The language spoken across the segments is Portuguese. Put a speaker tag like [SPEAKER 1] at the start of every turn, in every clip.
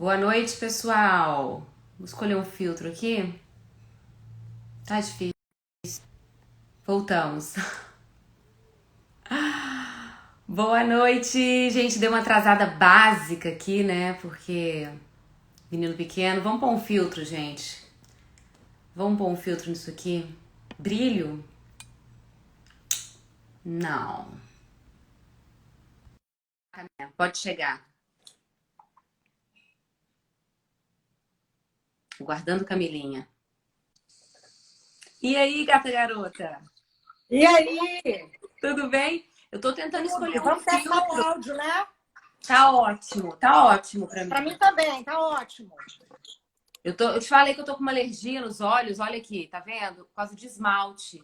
[SPEAKER 1] Boa noite, pessoal. Vou escolher um filtro aqui. Tá difícil. Voltamos. Boa noite, gente. Deu uma atrasada básica aqui, né? Porque menino pequeno. Vamos pôr um filtro, gente. Vamos pôr um filtro nisso aqui. Brilho? Não. Pode chegar. Guardando Camilinha. E aí, gata garota?
[SPEAKER 2] E aí?
[SPEAKER 1] Tudo bem? Eu tô tentando escolher um
[SPEAKER 2] Vamos testar o
[SPEAKER 1] filtro.
[SPEAKER 2] áudio, né?
[SPEAKER 1] Tá ótimo pra
[SPEAKER 2] Pra
[SPEAKER 1] mim.
[SPEAKER 2] mim também, tá ótimo.
[SPEAKER 1] Eu te falei que eu tô com uma alergia nos olhos, olha aqui, tá vendo? Por causa de esmalte.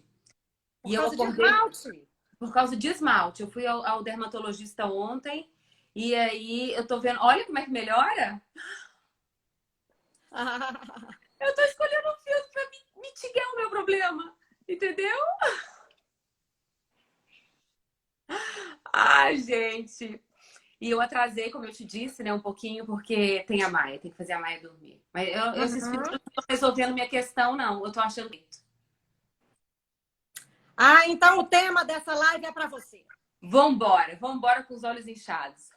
[SPEAKER 2] Por
[SPEAKER 1] E eu
[SPEAKER 2] causa de
[SPEAKER 1] acordei
[SPEAKER 2] esmalte.
[SPEAKER 1] por causa de esmalte. Eu fui ao dermatologista ontem e aí eu tô vendo, olha como é que melhora. Eu tô escolhendo um filtro pra mitigar o meu problema, entendeu? Ai, gente. E eu atrasei, como eu te disse, né, um pouquinho, porque tem a Maia, tem que fazer a Maia dormir. Mas esses filtros
[SPEAKER 2] Uhum.
[SPEAKER 1] não estão resolvendo minha questão, não. Eu tô achando jeito.
[SPEAKER 2] Então o tema dessa live é pra você.
[SPEAKER 1] Vambora com os olhos inchados.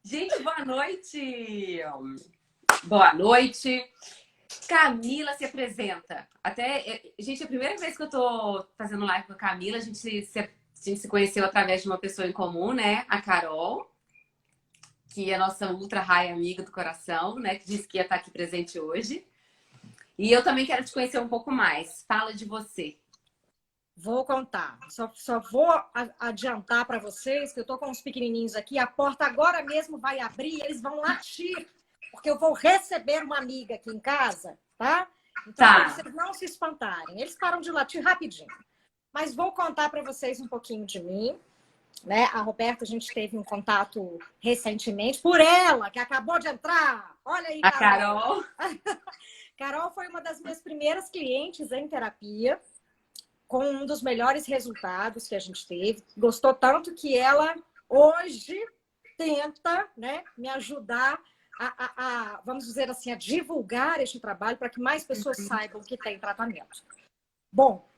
[SPEAKER 1] Gente, boa noite! Boa noite. Camila se apresenta. Gente, é a primeira vez que eu tô fazendo live com a Camila. A gente se conheceu através de uma pessoa em comum, né? A Carol, que é a nossa ultra high amiga do coração, né? Que disse que ia estar aqui presente hoje. E eu também quero te conhecer um pouco mais. Fala de você.
[SPEAKER 2] Vou contar. Só vou adiantar para vocês que eu tô com uns pequenininhos aqui. A porta agora mesmo vai abrir e eles vão latir. Porque eu vou receber uma amiga aqui em casa, tá? Então, para
[SPEAKER 1] Tá.
[SPEAKER 2] vocês não se espantarem. Eles param de latir rapidinho. Mas vou contar para vocês um pouquinho de mim. Né? A Roberta, a gente teve um contato recentemente por ela, que acabou de entrar. Olha aí,
[SPEAKER 1] A
[SPEAKER 2] Carol.
[SPEAKER 1] Carol.
[SPEAKER 2] Carol foi uma das minhas primeiras clientes em terapia, com um dos melhores resultados que a gente teve. Gostou tanto que ela hoje tenta, né, me ajudar vamos dizer assim, a divulgar este trabalho para que mais pessoas saibam que tem tratamento. Bom,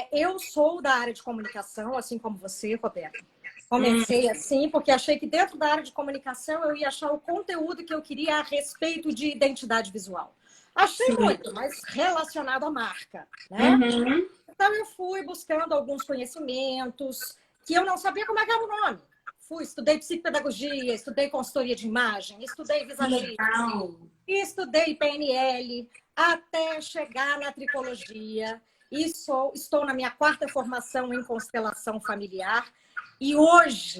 [SPEAKER 2] eu sou da área de comunicação, assim como você, Roberto. Comecei assim, porque achei que dentro da área de comunicação eu ia achar o conteúdo que eu queria a respeito de identidade visual. Achei
[SPEAKER 1] Sim.
[SPEAKER 2] muito, mas relacionado à marca, né?
[SPEAKER 1] Uhum.
[SPEAKER 2] Então eu fui buscando alguns conhecimentos que eu não sabia como é que era o nome. Estudei psicopedagogia, estudei consultoria de imagem, estudei visagismo,
[SPEAKER 1] Legal.
[SPEAKER 2] estudei PNL, até chegar na tricologia. Estou na minha quarta formação em constelação familiar. E hoje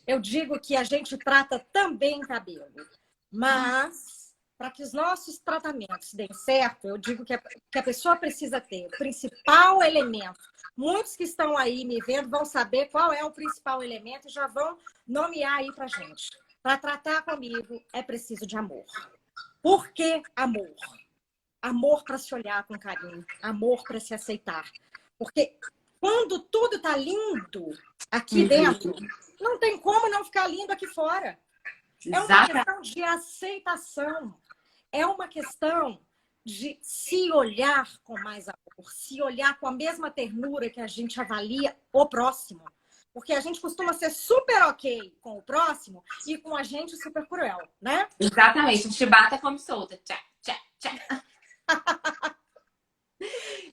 [SPEAKER 2] eu digo que a gente trata também cabelo. Mas, para que os nossos tratamentos deem certo, eu digo que a pessoa precisa ter o principal elemento. Muitos que estão aí me vendo vão saber qual é o principal elemento e já vão nomear aí para gente. Para tratar comigo é preciso de amor. Por que amor? Amor para se olhar com carinho, amor para se aceitar. Porque quando tudo está lindo aqui dentro, não tem como não ficar lindo aqui fora. É uma
[SPEAKER 1] Exata.
[SPEAKER 2] questão de aceitação. É uma questão de se olhar com mais amor, se olhar com a mesma ternura que a gente avalia o próximo. Porque a gente costuma ser super ok com o próximo e com a gente super cruel, né?
[SPEAKER 1] Exatamente. Chibata come solta. Tchá, tchá, tchá.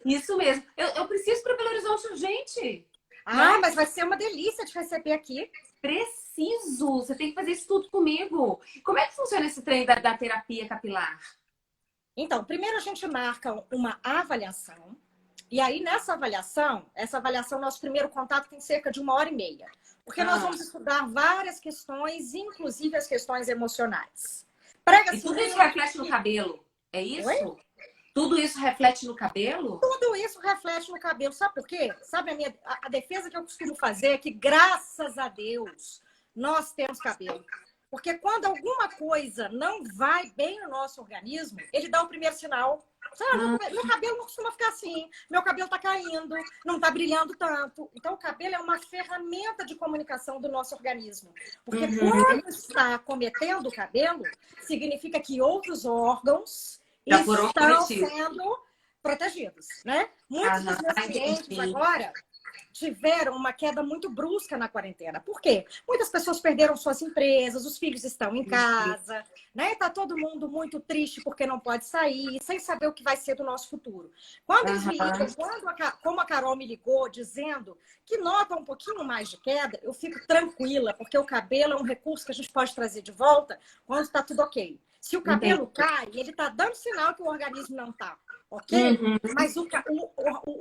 [SPEAKER 1] Isso mesmo. Eu preciso para Belo Horizonte urgente.
[SPEAKER 2] Mas vai ser uma delícia te receber aqui.
[SPEAKER 1] Preciso. Você tem que fazer isso tudo comigo. Como é que funciona esse trem da terapia capilar?
[SPEAKER 2] Então, primeiro a gente marca uma avaliação. E aí, essa avaliação, nosso primeiro contato tem cerca de 1h30. Porque nós vamos estudar várias questões, inclusive as questões emocionais.
[SPEAKER 1] E tudo isso reflete no cabelo. É
[SPEAKER 2] Oi?
[SPEAKER 1] isso? Tudo isso reflete no cabelo?
[SPEAKER 2] Tudo isso reflete no cabelo. Sabe por quê? Sabe a defesa que eu costumo fazer é que, graças a Deus, nós temos cabelo. Porque quando alguma coisa não vai bem no nosso organismo, ele dá o primeiro sinal.
[SPEAKER 1] Ah,
[SPEAKER 2] Meu cabelo não costuma ficar assim, meu cabelo tá caindo, não tá brilhando tanto. Então, o cabelo é uma ferramenta de comunicação do nosso organismo. Porque
[SPEAKER 1] uhum.
[SPEAKER 2] quando está cometendo o cabelo, significa que outros órgãos
[SPEAKER 1] Já foram
[SPEAKER 2] estão
[SPEAKER 1] cometidos.
[SPEAKER 2] sendo protegidos, né? Muitos
[SPEAKER 1] Aham,
[SPEAKER 2] dos meus clientes
[SPEAKER 1] entendi.
[SPEAKER 2] agora tiveram uma queda muito brusca na quarentena. Por quê? Muitas pessoas perderam suas empresas, os filhos estão em casa, né? Tá todo mundo muito triste porque não pode sair, sem saber o que vai ser do nosso futuro. Quando eles me ligam,
[SPEAKER 1] Aham.
[SPEAKER 2] como a Carol me ligou dizendo que nota um pouquinho mais de queda, eu fico tranquila, porque o cabelo é um recurso que a gente pode trazer de volta quando está tudo ok. Se o
[SPEAKER 1] Entendi.
[SPEAKER 2] cabelo cai, ele está dando sinal que o organismo não está ok?
[SPEAKER 1] Uhum.
[SPEAKER 2] Mas o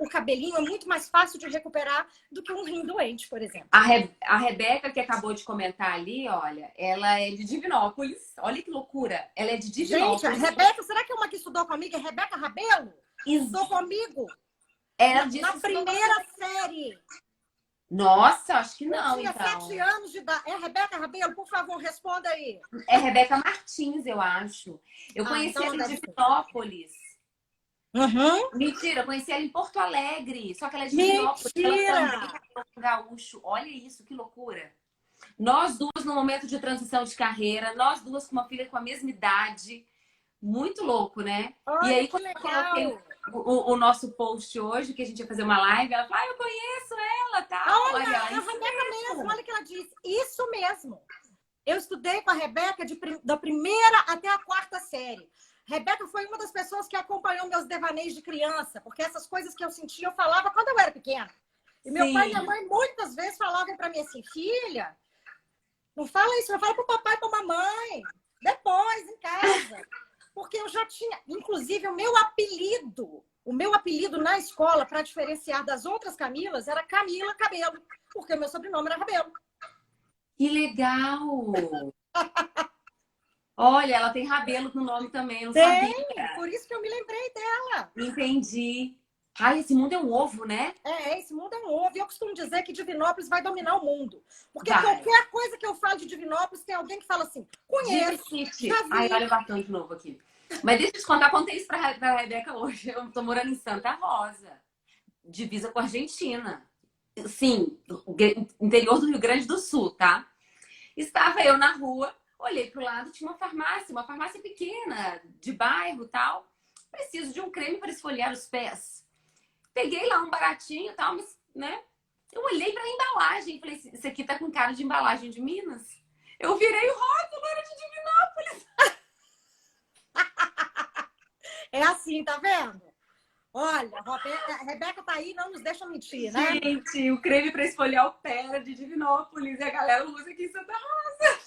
[SPEAKER 2] cabelinho é muito mais fácil de recuperar do que um rim doente, por exemplo.
[SPEAKER 1] A Rebeca, que acabou de comentar ali, olha, ela é de Divinópolis. Olha que loucura. Ela é de
[SPEAKER 2] Gente, a
[SPEAKER 1] Divinópolis.
[SPEAKER 2] Rebeca, será que é uma que estudou comigo? É Rebeca Rabelo? Estudou comigo
[SPEAKER 1] Ela disse
[SPEAKER 2] na
[SPEAKER 1] que estudou com
[SPEAKER 2] primeira
[SPEAKER 1] você.
[SPEAKER 2] série.
[SPEAKER 1] Nossa, acho que
[SPEAKER 2] Eu
[SPEAKER 1] não,
[SPEAKER 2] tinha 7
[SPEAKER 1] então.
[SPEAKER 2] anos de idade. É Rebeca Rabelo? Por favor, responda aí.
[SPEAKER 1] É Rebeca Martins, eu acho. Eu
[SPEAKER 2] Ah,
[SPEAKER 1] conheci
[SPEAKER 2] então
[SPEAKER 1] ela
[SPEAKER 2] não
[SPEAKER 1] em
[SPEAKER 2] deve ser.
[SPEAKER 1] Divinópolis.
[SPEAKER 2] Uhum.
[SPEAKER 1] Mentira, eu conheci ela em Porto Alegre. Só que ela é de Divinópolis. Ela também
[SPEAKER 2] Mentira!
[SPEAKER 1] é um gaúcho. Olha isso, que loucura. Nós duas no momento de transição de carreira, nós duas com uma filha com a mesma idade. Muito louco, né? E
[SPEAKER 2] Olha
[SPEAKER 1] aí,
[SPEAKER 2] que
[SPEAKER 1] quando eu coloquei
[SPEAKER 2] legal!
[SPEAKER 1] o nosso post hoje, que a gente ia fazer uma live, ela falou, eu conheço ela, tal.
[SPEAKER 2] Olha,
[SPEAKER 1] Olha,
[SPEAKER 2] é a
[SPEAKER 1] isso
[SPEAKER 2] Rebeca mesmo,
[SPEAKER 1] mesmo.
[SPEAKER 2] olha o que ela disse. Isso mesmo. Eu estudei com a Rebeca da primeira até a quarta série. Rebeca foi uma das pessoas que acompanhou meus devaneios de criança, porque essas coisas que eu sentia, eu falava quando eu era pequena. E meu pai e minha
[SPEAKER 1] Sim.
[SPEAKER 2] mãe muitas vezes falavam para mim assim, filha, não fala isso, não fala para o papai e para a mamãe, depois, em casa. Porque eu já tinha, inclusive, o meu apelido na escola, para diferenciar das outras Camilas, era Camila Cabelo, porque o meu sobrenome era Rabelo.
[SPEAKER 1] Que legal! Olha, ela tem Rabelo no nome também, eu não sabia.
[SPEAKER 2] Tem, por isso que eu me lembrei dela.
[SPEAKER 1] Entendi. Ai, esse mundo é um ovo, né?
[SPEAKER 2] Esse mundo é um ovo. E eu costumo dizer que Divinópolis vai dominar o mundo. Porque
[SPEAKER 1] Vai.
[SPEAKER 2] qualquer coisa que eu falo de Divinópolis, tem alguém que fala assim,
[SPEAKER 1] Divi
[SPEAKER 2] conheço,
[SPEAKER 1] City.
[SPEAKER 2] já
[SPEAKER 1] Ai, olha
[SPEAKER 2] vi.
[SPEAKER 1] o batom de novo aqui. Mas deixa eu te contar, contei isso pra Rebeca hoje. Eu tô morando em Santa Rosa, divisa com a Argentina. Sim, interior do Rio Grande do Sul, tá? Estava eu na rua, olhei pro lado, tinha uma farmácia pequena, de bairro e tal. Preciso de um creme para esfoliar os pés. Peguei lá um baratinho e tal, mas, né? Eu olhei pra embalagem e falei, isso aqui tá com cara de embalagem de Minas. Eu virei o rótulo, era de Divinópolis.
[SPEAKER 2] É assim, tá vendo? Olha, a Rebeca tá aí, não nos deixa mentir, né?
[SPEAKER 1] Gente, o creme pra esfoliar o pé era de Divinópolis e a galera usa aqui em Santa Rosa.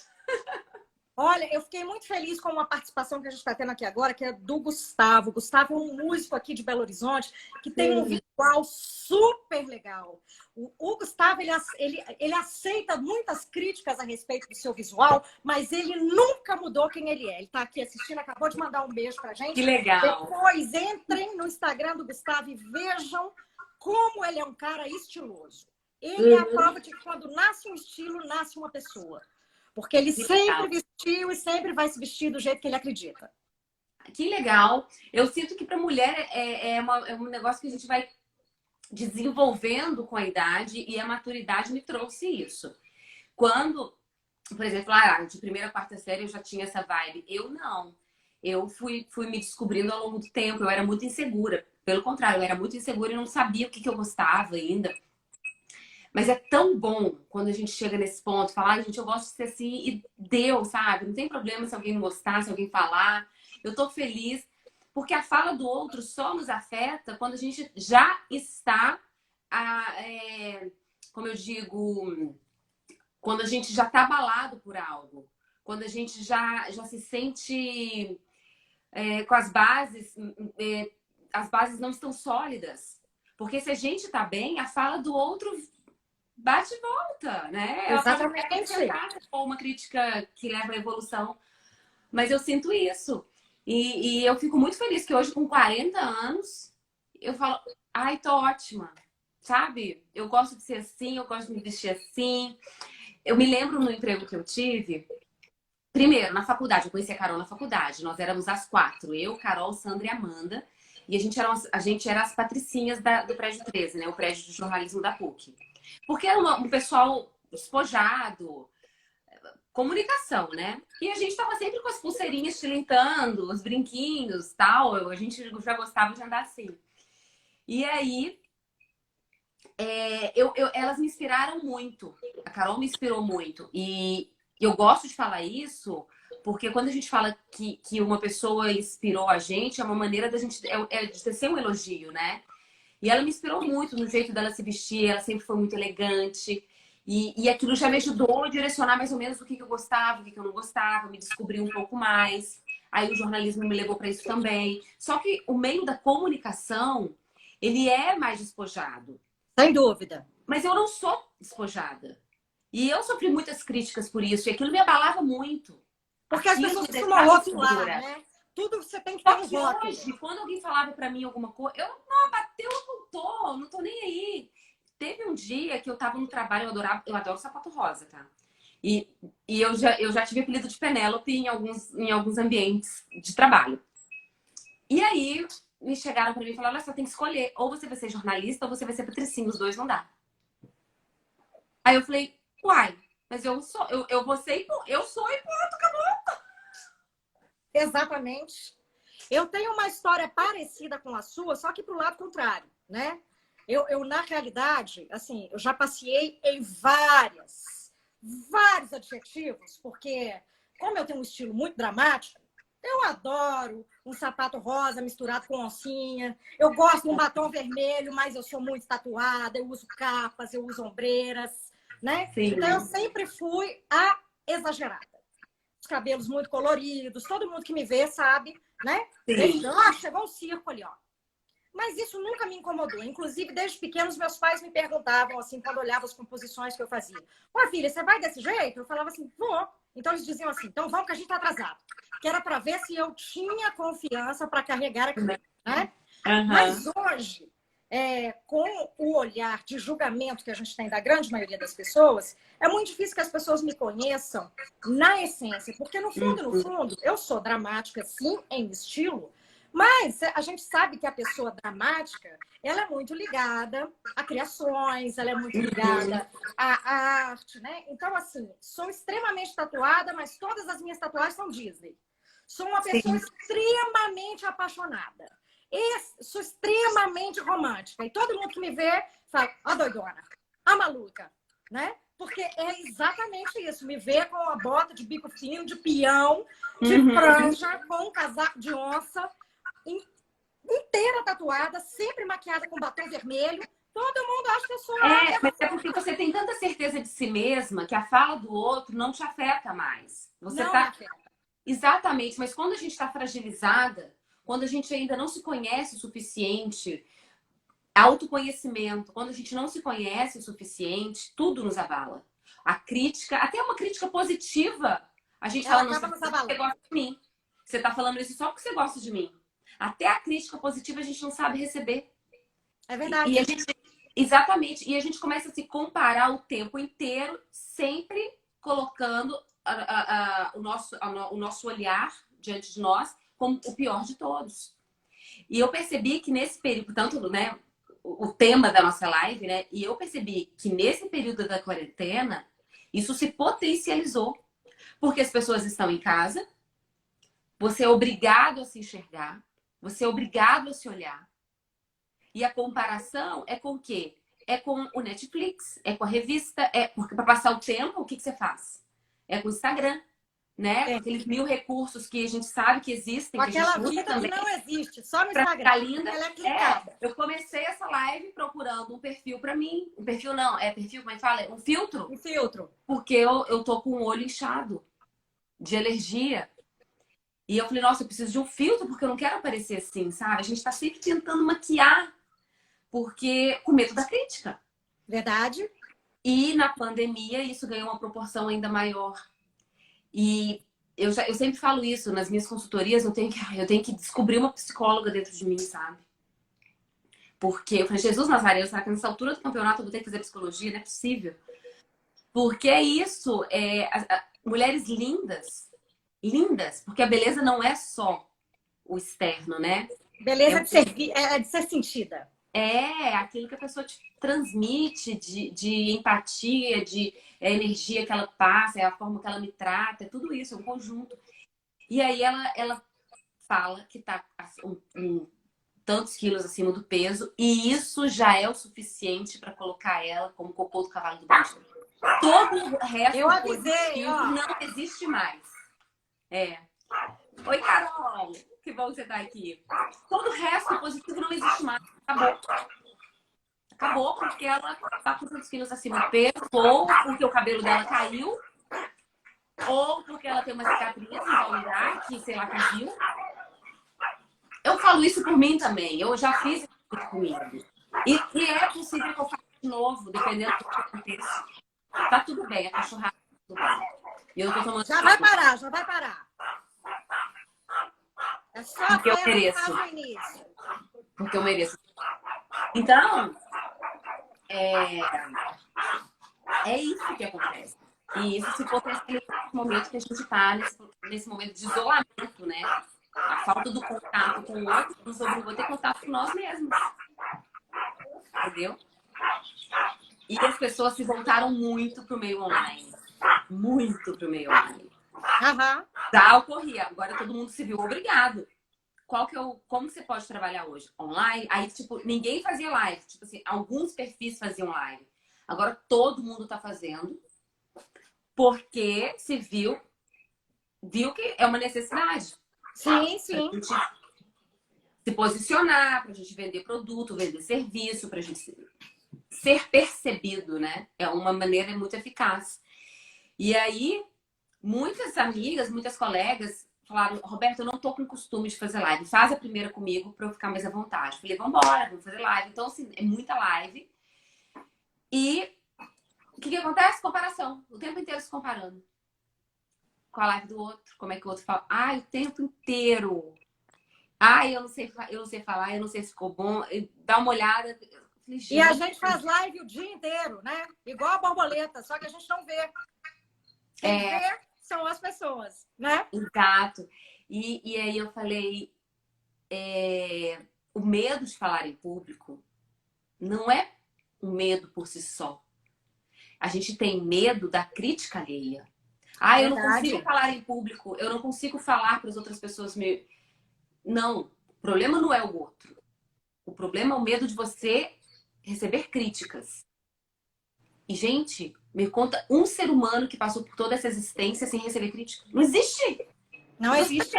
[SPEAKER 2] Olha, eu fiquei muito feliz com uma participação que a gente está tendo aqui agora, que é do Gustavo. O Gustavo é um músico aqui de Belo Horizonte que tem um
[SPEAKER 1] Sim.
[SPEAKER 2] visual super legal. O Gustavo, ele aceita muitas críticas a respeito do seu visual, mas ele nunca mudou quem ele é. Ele está aqui assistindo, acabou de mandar um beijo para a
[SPEAKER 1] Que
[SPEAKER 2] gente.
[SPEAKER 1] legal.
[SPEAKER 2] Depois, entrem no Instagram do Gustavo e vejam como ele é um cara estiloso. Ele é a prova de que quando nasce um estilo, nasce uma pessoa. Porque ele
[SPEAKER 1] Que
[SPEAKER 2] sempre
[SPEAKER 1] legal.
[SPEAKER 2] vestiu e sempre vai se vestir do jeito que ele acredita.
[SPEAKER 1] Que legal. Eu sinto que para mulher é um negócio que a gente vai desenvolvendo com a idade e a maturidade me trouxe isso. Quando, por exemplo, de primeira a quarta série eu já tinha essa vibe. Eu não. Eu fui me descobrindo ao longo do tempo. Eu era muito insegura. Pelo contrário, eu era muito insegura e não sabia o que eu gostava ainda. Mas é tão bom quando a gente chega nesse ponto, falar, gente, eu gosto de ser assim e deu, sabe? Não tem problema se alguém não gostar, se alguém falar. Eu tô feliz. Porque a fala do outro só nos afeta quando a gente já está, como eu digo, quando a gente já está abalado por algo. Quando a gente já se sente com as bases não estão sólidas. Porque se a gente está bem, a fala do outro bate e volta, né? Ela pode até
[SPEAKER 2] Exatamente.
[SPEAKER 1] acrescentar ou uma crítica que leva à evolução. Mas eu sinto isso. E eu fico muito feliz que hoje, com 40 anos, eu falo, ai, tô ótima. Sabe? Eu gosto de ser assim, eu gosto de me vestir assim. Eu me lembro no emprego que eu tive, primeiro, na faculdade, eu conheci a Carol na faculdade. Nós éramos as 4, eu, Carol, Sandra e Amanda. E a gente era as patricinhas do prédio 13, né? O prédio de jornalismo da PUC. Porque era um pessoal despojado, comunicação, né? E a gente tava sempre com as pulseirinhas tilintando, os brinquinhos, tal. A gente já gostava de andar assim. E aí, elas me inspiraram muito. A Carol me inspirou muito. E eu gosto de falar isso porque quando a gente fala que uma pessoa inspirou a gente, é uma maneira da gente... de ser um elogio, né? E ela me inspirou muito no jeito dela se vestir. Ela sempre foi muito elegante. E aquilo já me ajudou a direcionar mais ou menos o que eu gostava, o que eu não gostava, me descobrir um pouco mais. Aí o jornalismo me levou para isso também. Só que o meio da comunicação, ele é mais despojado.
[SPEAKER 2] Sem dúvida.
[SPEAKER 1] Mas eu não sou despojada. E eu sofri muitas críticas por isso. E aquilo me abalava muito.
[SPEAKER 2] Porque as pessoas costumam rotular, né? Tudo você tem que ter um rótulo.
[SPEAKER 1] Hoje, quando alguém falava para mim alguma coisa, eu não, bateu, eu não tô nem aí. Teve um dia que eu tava no trabalho, eu adoro sapato rosa, tá? E eu já tive apelido de Penélope em alguns ambientes de trabalho. E aí me chegaram para mim e falaram: olha, só tem que escolher, ou você vai ser jornalista ou você vai ser patricinha, os dois não dá. Aí eu falei: uai, mas eu sou e pronto, acabou.
[SPEAKER 2] Exatamente. Eu tenho uma história parecida com a sua, só que pro lado contrário, né? Na realidade, assim, eu já passei em vários adjetivos, porque como eu tenho um estilo muito dramático, eu adoro um sapato rosa misturado com oncinha, eu gosto de um batom vermelho, mas eu sou muito tatuada, eu uso capas, eu uso ombreiras, né?
[SPEAKER 1] Sim.
[SPEAKER 2] Então eu sempre fui a exagerada. Os cabelos muito coloridos, todo mundo que me vê sabe, né? Chegou um circo ali, ó. Mas isso nunca me incomodou. Inclusive, desde pequenos, meus pais me perguntavam, assim, quando olhavam as composições que eu fazia: ô, filha, você vai desse jeito? Eu falava assim: vou. Então, eles diziam assim: então vamos que a gente tá atrasado. Que era para ver se eu tinha confiança para carregar aquilo, né?
[SPEAKER 1] Uhum.
[SPEAKER 2] Mas hoje, com o olhar de julgamento que a gente tem da grande maioria das pessoas, é muito difícil que as pessoas me conheçam na essência. Porque, no fundo, eu sou dramática, sim, em estilo, mas a gente sabe que a pessoa dramática, ela é muito ligada a criações, ela é muito ligada à arte, né? Então, assim, sou extremamente tatuada, mas todas as minhas tatuagens são Disney. Sou uma pessoa extremamente apaixonada. Sou extremamente romântica. E todo mundo que me vê fala: a doidona, a maluca, né? Porque é exatamente isso. Me vê com a bota de bico fino, de peão, de franja, com um casaco de onça, inteira tatuada, sempre maquiada com batom vermelho. Todo mundo acha que eu sou...
[SPEAKER 1] mas é porque você tem tanta certeza de si mesma que a fala do outro não te afeta mais. Você
[SPEAKER 2] não
[SPEAKER 1] tá...
[SPEAKER 2] afeta.
[SPEAKER 1] Exatamente, mas quando a gente está fragilizada, quando a gente ainda não se conhece o suficiente, autoconhecimento, quando a gente não se conhece o suficiente, tudo nos abala. A crítica, até uma crítica positiva, a gente fala: não, você gosta de mim. Você tá falando isso só porque você gosta de mim. Até a crítica positiva a gente não sabe receber.
[SPEAKER 2] É verdade.
[SPEAKER 1] Exatamente. E a gente começa a se comparar o tempo inteiro, sempre colocando o nosso olhar diante de nós como o pior de todos. E eu percebi que nesse período, tanto, né, o tema da nossa live, né, e eu percebi que nesse período da quarentena, isso se potencializou. Porque as pessoas estão em casa, você é obrigado a se enxergar, você é obrigado a se olhar. E a comparação é com o quê? É com o Netflix, é com a revista, porque para passar o tempo, o que você faz? É com o Instagram, né? Aqueles 1000 recursos que a gente sabe que existem, que a gente usa também.
[SPEAKER 2] Não existe, só no Instagram.
[SPEAKER 1] Linda.
[SPEAKER 2] Ela é clicada.
[SPEAKER 1] Eu comecei essa live procurando um perfil para mim. Um perfil não, perfil, como é que fala? Um filtro?
[SPEAKER 2] Um filtro.
[SPEAKER 1] Porque eu tô com o olho inchado de alergia. E eu falei: nossa, eu preciso de um filtro porque eu não quero aparecer assim, sabe? A gente tá sempre tentando maquiar porque com medo da crítica.
[SPEAKER 2] Verdade.
[SPEAKER 1] E na pandemia isso ganhou uma proporção ainda maior. E eu sempre falo isso nas minhas consultorias, eu tenho que descobrir uma psicóloga dentro de mim, sabe? Porque eu falei: Jesus Nazareno, será que nessa altura do campeonato eu vou ter que fazer psicologia? Não é possível. Porque é isso, mulheres lindas, porque a beleza não é só o externo, né?
[SPEAKER 2] Beleza de ser, de ser sentida.
[SPEAKER 1] É aquilo que a pessoa te transmite de empatia, de energia que ela passa, é a forma que ela me trata, é tudo isso, é um conjunto. E aí ela fala que tá tantos quilos acima do peso, e isso já é o suficiente para colocar ela como cocô do cavalo do Benjamin. Todo o resto
[SPEAKER 2] Eu avisei, ó.
[SPEAKER 1] não existe mais. É. Oi, Carol! Que bom que você tá aqui. Todo o resto positivo não existe mais. Acabou. Acabou porque ela tá com tantos quilos acima do peso, ou porque o cabelo dela caiu, ou porque ela tem uma cicatriz em tal lugar que, sei lá, caiu. Eu falo isso por mim também. Eu já fiz isso comigo. E é possível que eu faça de novo, dependendo do que aconteça. Tá tudo bem, a cachorrada tá tudo bem. E eu tô tomando.
[SPEAKER 2] Já vai parar, já vai parar. É só
[SPEAKER 1] porque eu mereço.
[SPEAKER 2] No início.
[SPEAKER 1] Porque eu mereço. Então, é isso que acontece. E isso se potencializa no momento que a gente está nesse momento de isolamento, né? A falta do contato com o outro nos obrigou a ter contato com nós mesmos. Entendeu? E as pessoas se voltaram muito pro meio online. Muito pro meio online.
[SPEAKER 2] Uhum.
[SPEAKER 1] Já ocorria. Agora todo mundo se viu obrigado. Como você pode trabalhar hoje? Online? Aí, tipo, ninguém fazia live. Tipo assim, alguns perfis faziam live. Agora todo mundo tá fazendo. Porque se viu que é uma necessidade.
[SPEAKER 2] Sim, sim.
[SPEAKER 1] Pra gente se posicionar, pra gente vender produto, vender serviço, pra gente ser percebido, né? É uma maneira muito eficaz. E aí, muitas amigas, muitas colegas falaram: Roberto, eu não tô com costume de fazer live. Faz a primeira comigo pra eu ficar mais à vontade. Falei, vambora, vamos fazer live. Então, assim, é muita live. E o que acontece? Comparação. O tempo inteiro se comparando com a live do outro. Como é que o outro fala? Ai, o tempo inteiro. Ai, eu não sei falar, eu não sei se ficou bom. Dá uma olhada. Falei,
[SPEAKER 2] e a gente faz live o dia inteiro, né? Igual a borboleta, só que a gente não vê. Quem vê são as pessoas, né?
[SPEAKER 1] Exato. E aí eu falei, o medo de falar em público não é um medo por si só. A gente tem medo da crítica alheia. Ah, eu não consigo falar em público, eu não consigo falar para as outras pessoas me... Não, o problema não é o outro. O problema é o medo de você receber críticas. E, gente, me conta um ser humano que passou por toda essa existência sem receber crítica. Não existe!
[SPEAKER 2] Não existe.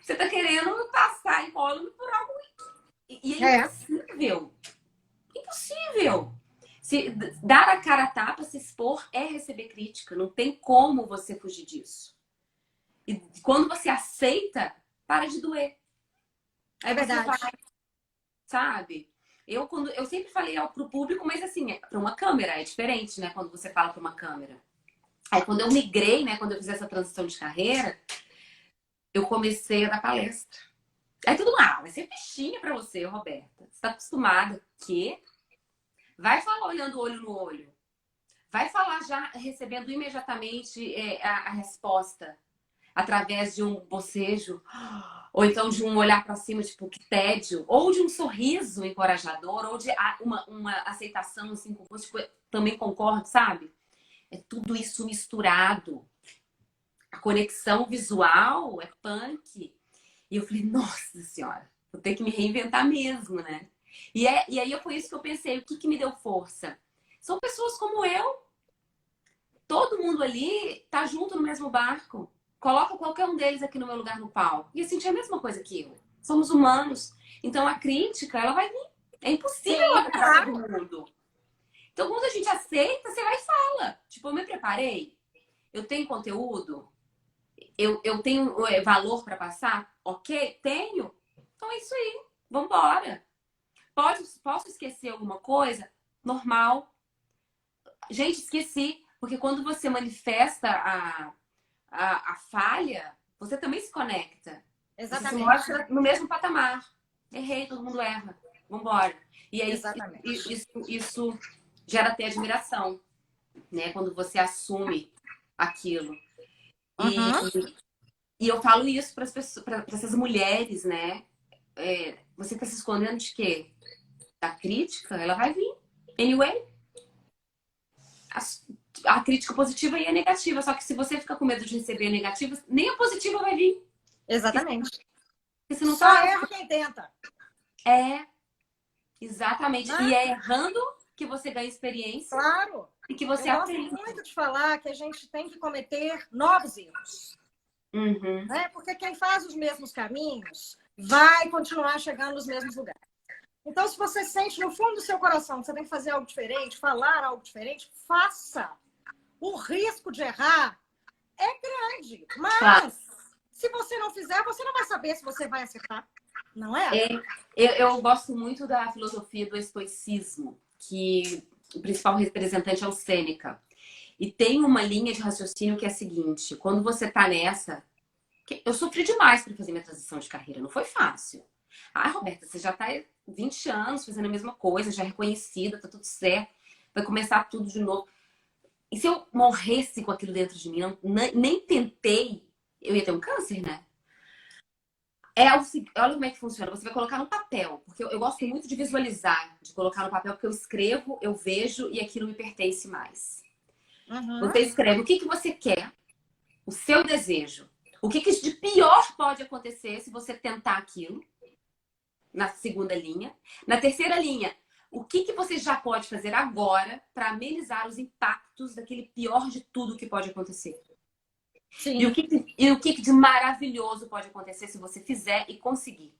[SPEAKER 1] Você tá querendo passar em colo por algo. E é impossível. Impossível. Se dar a cara a tapa, se expor, é receber crítica. Não tem como você fugir disso. E quando você aceita, para de doer.
[SPEAKER 2] É verdade.
[SPEAKER 1] Sabe? Eu sempre falei pro público, mas assim, para uma câmera é diferente, né? Quando você fala para uma câmera. Aí quando eu migrei, né? Quando eu fiz essa transição de carreira, eu comecei a dar palestra. Aí tudo mal, vai ser peixinha para você, Roberta. Você tá acostumada que vai falar olhando olho no olho. Vai falar já recebendo imediatamente a resposta através de um bocejo, ou então de um olhar para cima, tipo, que tédio, ou de um sorriso encorajador, ou de uma aceitação, assim, com você, tipo, também concordo, sabe? É tudo isso misturado. A conexão visual é punk. E eu falei, nossa senhora, vou ter que me reinventar mesmo, né? E aí foi isso que eu pensei, o que me deu força? São pessoas como eu. Todo mundo ali tá junto no mesmo barco. Coloca qualquer um deles aqui no meu lugar no palco. E eu senti a mesma coisa que eu. Somos humanos. Então a crítica, ela vai vir. É impossível agradar todo mundo. Então quando a gente aceita, você vai e fala. Tipo, eu me preparei. Eu tenho conteúdo. Eu tenho valor para passar. Ok? Tenho. Então é isso aí. Vambora. Posso esquecer alguma coisa? Normal. Gente, esqueci. Porque quando você manifesta a falha, você também se conecta.
[SPEAKER 2] Exatamente.
[SPEAKER 1] Você se mostra no mesmo patamar. Errei, todo mundo erra. Vambora. E aí isso gera até admiração, né? Quando você assume aquilo. E eu falo isso para essas mulheres, né? você está se escondendo de quê? Da crítica? Ela vai vir. Anyway. A crítica positiva e a negativa. Só que se você fica com medo de receber a negativa, nem a positiva vai vir.
[SPEAKER 2] Exatamente.
[SPEAKER 1] Porque você não
[SPEAKER 2] Só
[SPEAKER 1] tá...
[SPEAKER 2] erra quem tenta.
[SPEAKER 1] Exatamente.
[SPEAKER 2] Né?
[SPEAKER 1] E é errando que você ganha experiência.
[SPEAKER 2] Claro.
[SPEAKER 1] E que você
[SPEAKER 2] Eu
[SPEAKER 1] aprende.
[SPEAKER 2] gosto muito de falar que a gente tem que cometer novos erros.
[SPEAKER 1] Uhum.
[SPEAKER 2] Né? Porque quem faz os mesmos caminhos vai continuar chegando nos mesmos lugares. Então, se você sente no fundo do seu coração que você tem que fazer algo diferente, falar algo diferente, faça. O risco de errar é grande. Mas,
[SPEAKER 1] Claro.
[SPEAKER 2] se você não fizer, você não vai saber se você vai acertar. Não é?
[SPEAKER 1] Eu gosto muito da filosofia do estoicismo, que o principal representante é o Sêneca. E tem uma linha de raciocínio que é a seguinte: quando você tá nessa... Eu sofri demais para fazer minha transição de carreira, não foi fácil. Ah, Roberta, você já tá 20 anos fazendo a mesma coisa, já é reconhecida, tá tudo certo, vai começar tudo de novo. E se eu morresse com aquilo dentro de mim, nem tentei, eu ia ter um câncer, né? Olha como é que funciona. Você vai colocar no papel, porque eu gosto muito de visualizar, de colocar no papel, porque eu escrevo, eu vejo e aquilo me pertence mais.
[SPEAKER 2] Uhum.
[SPEAKER 1] Você escreve o que você quer, o seu desejo. O que de pior pode acontecer se você tentar aquilo? Na segunda linha. Na terceira linha, o que você já pode fazer agora para amenizar os impactos daquele pior de tudo que pode acontecer?
[SPEAKER 2] Sim.
[SPEAKER 1] E o que de maravilhoso pode acontecer se você fizer e conseguir?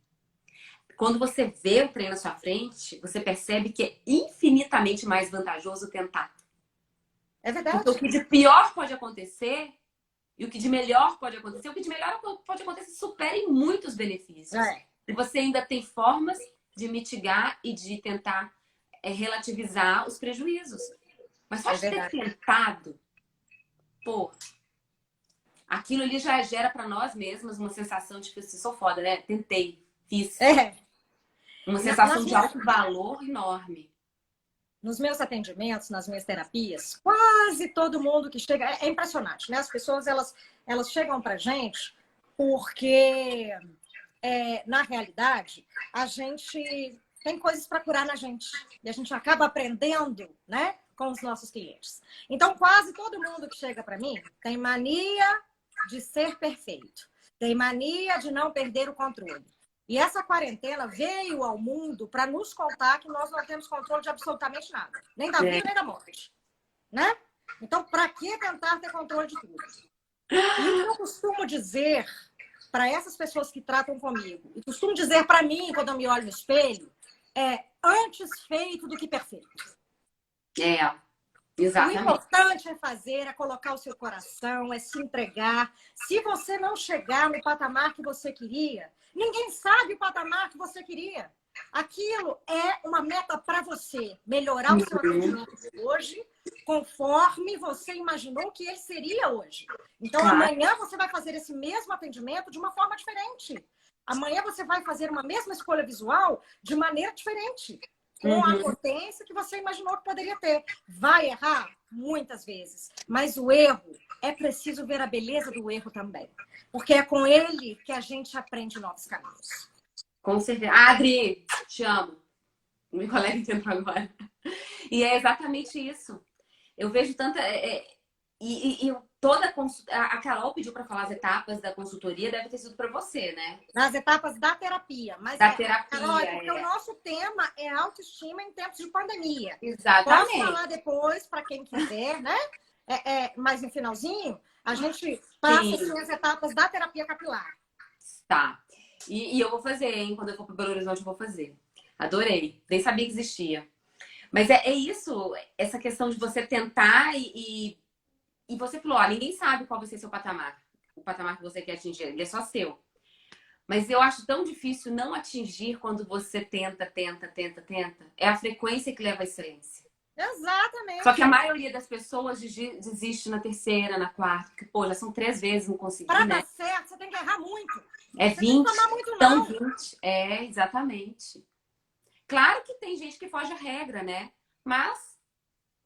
[SPEAKER 1] Quando você vê o trem na sua frente, você percebe que é infinitamente mais vantajoso tentar.
[SPEAKER 2] É verdade.
[SPEAKER 1] Porque o que de pior pode acontecer e o que de melhor pode acontecer, o que de melhor pode acontecer supera em muitos benefícios. E você ainda tem formas de mitigar e de tentar relativizar os prejuízos. Mas só de ter tentado, pô, aquilo ali já gera para nós mesmas uma sensação de que eu sou foda, né? Tentei, fiz. Uma sensação de alto valor enorme.
[SPEAKER 2] Nos meus atendimentos, nas minhas terapias, quase todo mundo que chega... É impressionante, né? As pessoas, elas chegam pra gente porque, na realidade, a gente tem coisas para curar na gente. E a gente acaba aprendendo, né? Com os nossos clientes. Então, quase todo mundo que chega para mim tem mania de ser perfeito. Tem mania de não perder o controle. E essa quarentena veio ao mundo para nos contar que nós não temos controle de absolutamente nada. Nem da vida, nem da morte. Né? Então, para que tentar ter controle de tudo? E o que eu costumo dizer para essas pessoas que tratam comigo, e costumo dizer para mim, quando eu me olho no espelho, é antes feito do que perfeito.
[SPEAKER 1] Exatamente.
[SPEAKER 2] O importante é fazer, é colocar o seu coração, é se entregar. Se você não chegar no patamar que você queria, ninguém sabe o patamar que você queria. Aquilo é uma meta para você. Melhorar o seu atendimento hoje, conforme você imaginou que ele seria hoje. Então, amanhã você vai fazer esse mesmo atendimento de uma forma diferente. Amanhã você vai fazer uma mesma escolha visual de maneira diferente. Com a potência que você imaginou que poderia ter. Vai errar? Muitas vezes. Mas o erro, é preciso ver a beleza do erro também. Porque é com ele que a gente aprende novos caminhos.
[SPEAKER 1] Com certeza. Adri, te amo. Meu colega entrou agora. E é exatamente isso. Eu vejo tanta... toda a Carol pediu para falar as etapas da consultoria, deve ter sido para você, né?
[SPEAKER 2] Nas etapas da terapia. Mas
[SPEAKER 1] da terapia,
[SPEAKER 2] Carol, porque o nosso tema é autoestima em tempos de pandemia.
[SPEAKER 1] Exatamente.
[SPEAKER 2] Posso falar depois, para quem quiser, né? Mas no finalzinho, a gente passa assim, as etapas da terapia capilar.
[SPEAKER 1] Tá. E eu vou fazer, hein? Quando eu for para Belo Horizonte, eu vou fazer. Adorei. Nem sabia que existia. Mas é isso, essa questão de você tentar e você falou, ó, ninguém sabe qual vai ser seu patamar. O patamar que você quer atingir, ele é só seu. Mas eu acho tão difícil não atingir quando você tenta. É a frequência que leva à excelência.
[SPEAKER 2] Exatamente.
[SPEAKER 1] Só que a maioria das pessoas desiste na terceira, na quarta. Porque, pô, já são 3 vezes, não consegui,
[SPEAKER 2] pra
[SPEAKER 1] né?
[SPEAKER 2] dar certo, você tem que errar muito.
[SPEAKER 1] É
[SPEAKER 2] você
[SPEAKER 1] 20,
[SPEAKER 2] tem que tomar muito
[SPEAKER 1] então
[SPEAKER 2] não.
[SPEAKER 1] 20. É, exatamente. Claro que tem gente que foge à regra, né? Mas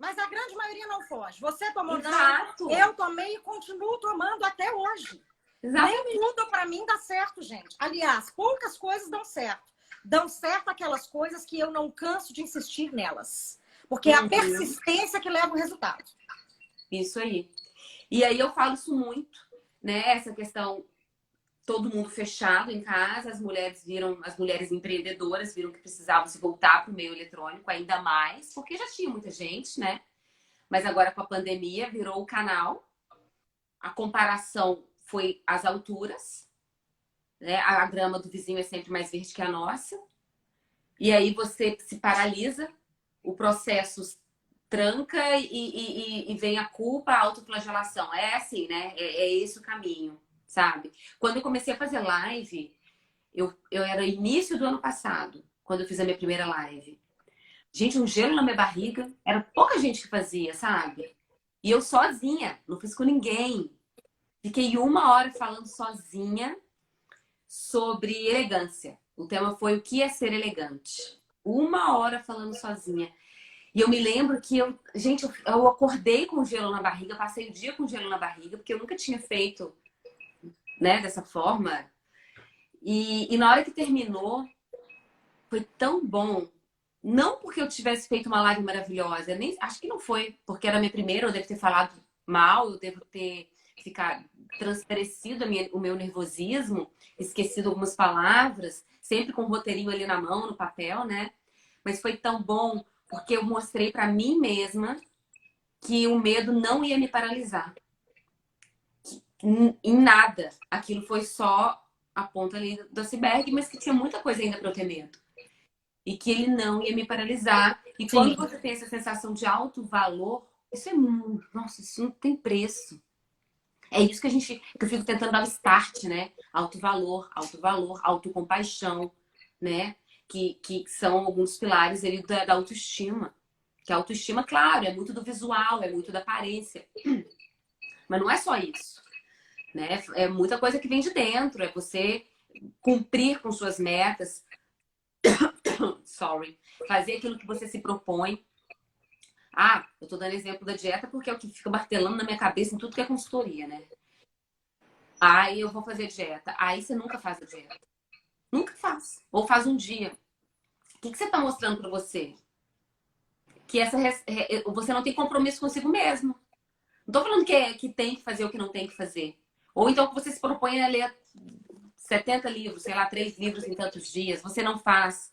[SPEAKER 2] a grande maioria não foge. Você tomou
[SPEAKER 1] Exato.
[SPEAKER 2] não, eu tomei e continuo tomando até hoje.
[SPEAKER 1] Exatamente.
[SPEAKER 2] Nem tudo para mim dá certo, gente. Aliás, poucas coisas dão certo. Dão certo aquelas coisas que eu não canso de insistir nelas. Porque é a persistência que leva o resultado.
[SPEAKER 1] Isso aí. E aí eu falo isso muito, né? Essa questão, todo mundo fechado em casa, as mulheres empreendedoras viram que precisavam se voltar para o meio eletrônico ainda mais, porque já tinha muita gente, né? Mas agora com a pandemia virou o canal, a comparação foi às alturas, né? A grama do vizinho é sempre mais verde que a nossa. E aí você se paralisa, o processo tranca e vem a culpa, a autoflagelação. É assim, né? É esse o caminho, sabe? Quando eu comecei a fazer live, eu era início do ano passado, quando eu fiz a minha primeira live. Gente, um gelo na minha barriga. Era pouca gente que fazia, sabe? E eu sozinha, não fiz com ninguém. Fiquei 1 hora falando sozinha sobre elegância. O tema foi o que é ser elegante. 1 hora falando sozinha. E eu me lembro que eu acordei com gelo na barriga, passei o dia com gelo na barriga, porque eu nunca tinha feito, né, dessa forma. E na hora que terminou, foi tão bom. Não porque eu tivesse feito uma live maravilhosa, nem, acho que não foi, porque era a minha primeira, eu devo ter falado mal, eu devo ter ficado transparecido o meu nervosismo, esquecido algumas palavras, sempre com o roteirinho ali na mão, no papel, né? Mas foi tão bom porque eu mostrei para mim mesma que o medo não ia me paralisar. Em nada. Aquilo foi só a ponta ali do iceberg, mas que tinha muita coisa ainda para eu ter medo. E que ele não ia me paralisar. E quando você tem essa sensação de alto valor, isso é muito... Nossa, isso não tem preço. É isso que eu fico tentando dar o start, né? Alto valor, autocompaixão, né? Que são alguns pilares ali da autoestima. Que a autoestima, claro, é muito do visual, é muito da aparência. Mas não é só isso, né? É muita coisa que vem de dentro. É você cumprir com suas metas. Fazer aquilo que você se propõe. Ah, eu tô dando exemplo da dieta porque é o que fica martelando na minha cabeça em tudo que é consultoria, né? Aí eu vou fazer dieta. Aí você nunca faz a dieta. Nunca faz. Ou faz um dia. O que você tá mostrando pra você? Que você não tem compromisso consigo mesmo. Não tô falando que tem que fazer ou que não tem que fazer. Ou então que você se propõe a ler 70 livros, sei lá, 3 livros em tantos dias. Você não faz.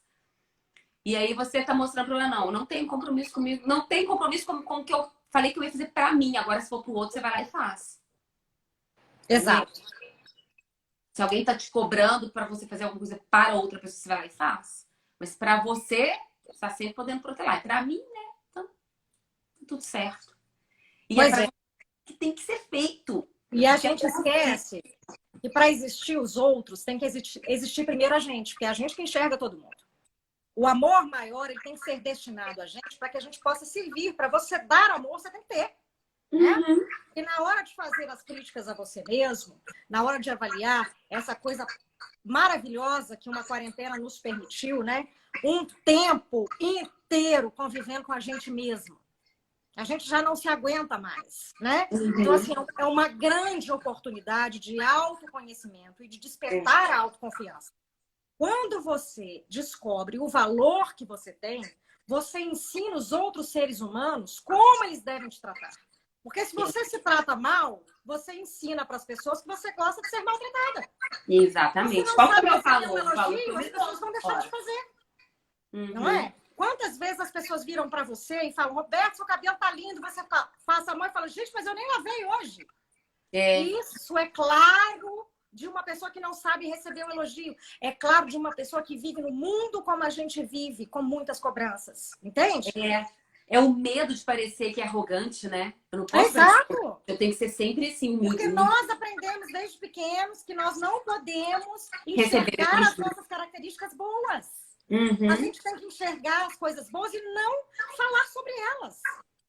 [SPEAKER 1] E aí você tá mostrando pra ela, não tem compromisso comigo. Não tem compromisso com o que eu falei que eu ia fazer pra mim. Agora, se for pro outro, você vai lá e faz.
[SPEAKER 2] Exato.
[SPEAKER 1] Se alguém tá te cobrando pra você fazer alguma coisa para outra pessoa, você vai lá e faz. Mas pra você, você tá sempre podendo protelar. E pra mim, né? Então, tudo certo. E
[SPEAKER 2] Pois
[SPEAKER 1] é
[SPEAKER 2] é.
[SPEAKER 1] que tem que ser feito.
[SPEAKER 2] E a gente esquece que para existir os outros, tem que existir primeiro a gente, porque é a gente que enxerga todo mundo. O amor maior, ele tem que ser destinado a gente para que a gente possa servir. Para você dar amor, você tem que ter. Né? E na hora de fazer as críticas a você mesmo, na hora de avaliar essa coisa maravilhosa que uma quarentena nos permitiu, né? Um tempo inteiro convivendo com a gente mesmo. A gente já não se aguenta mais, né? Então, assim, é uma grande oportunidade de autoconhecimento e de despertar a autoconfiança. Quando você descobre o valor que você tem, você ensina os outros seres humanos como eles devem te tratar. Porque se você se trata mal, você ensina para as pessoas que você gosta de ser maltratada.
[SPEAKER 1] Exatamente. Qual que é o meu valor?
[SPEAKER 2] As pessoas vão deixar de fazer. Não é? Quantas vezes as pessoas viram para você e falam, Roberto, seu cabelo tá lindo, você passa a mão e fala, gente, mas eu nem lavei hoje. Isso é claro de uma pessoa que não sabe receber um elogio. É claro de uma pessoa que vive no mundo como a gente vive, com muitas cobranças. Entende?
[SPEAKER 1] É o medo de parecer que é arrogante, né? Eu não posso
[SPEAKER 2] Exato.
[SPEAKER 1] Eu tenho que ser sempre assim, humilde.
[SPEAKER 2] Porque nós aprendemos desde pequenos que nós não podemos enxergar as nossas características boas. A gente tem que enxergar as coisas boas e não falar sobre elas.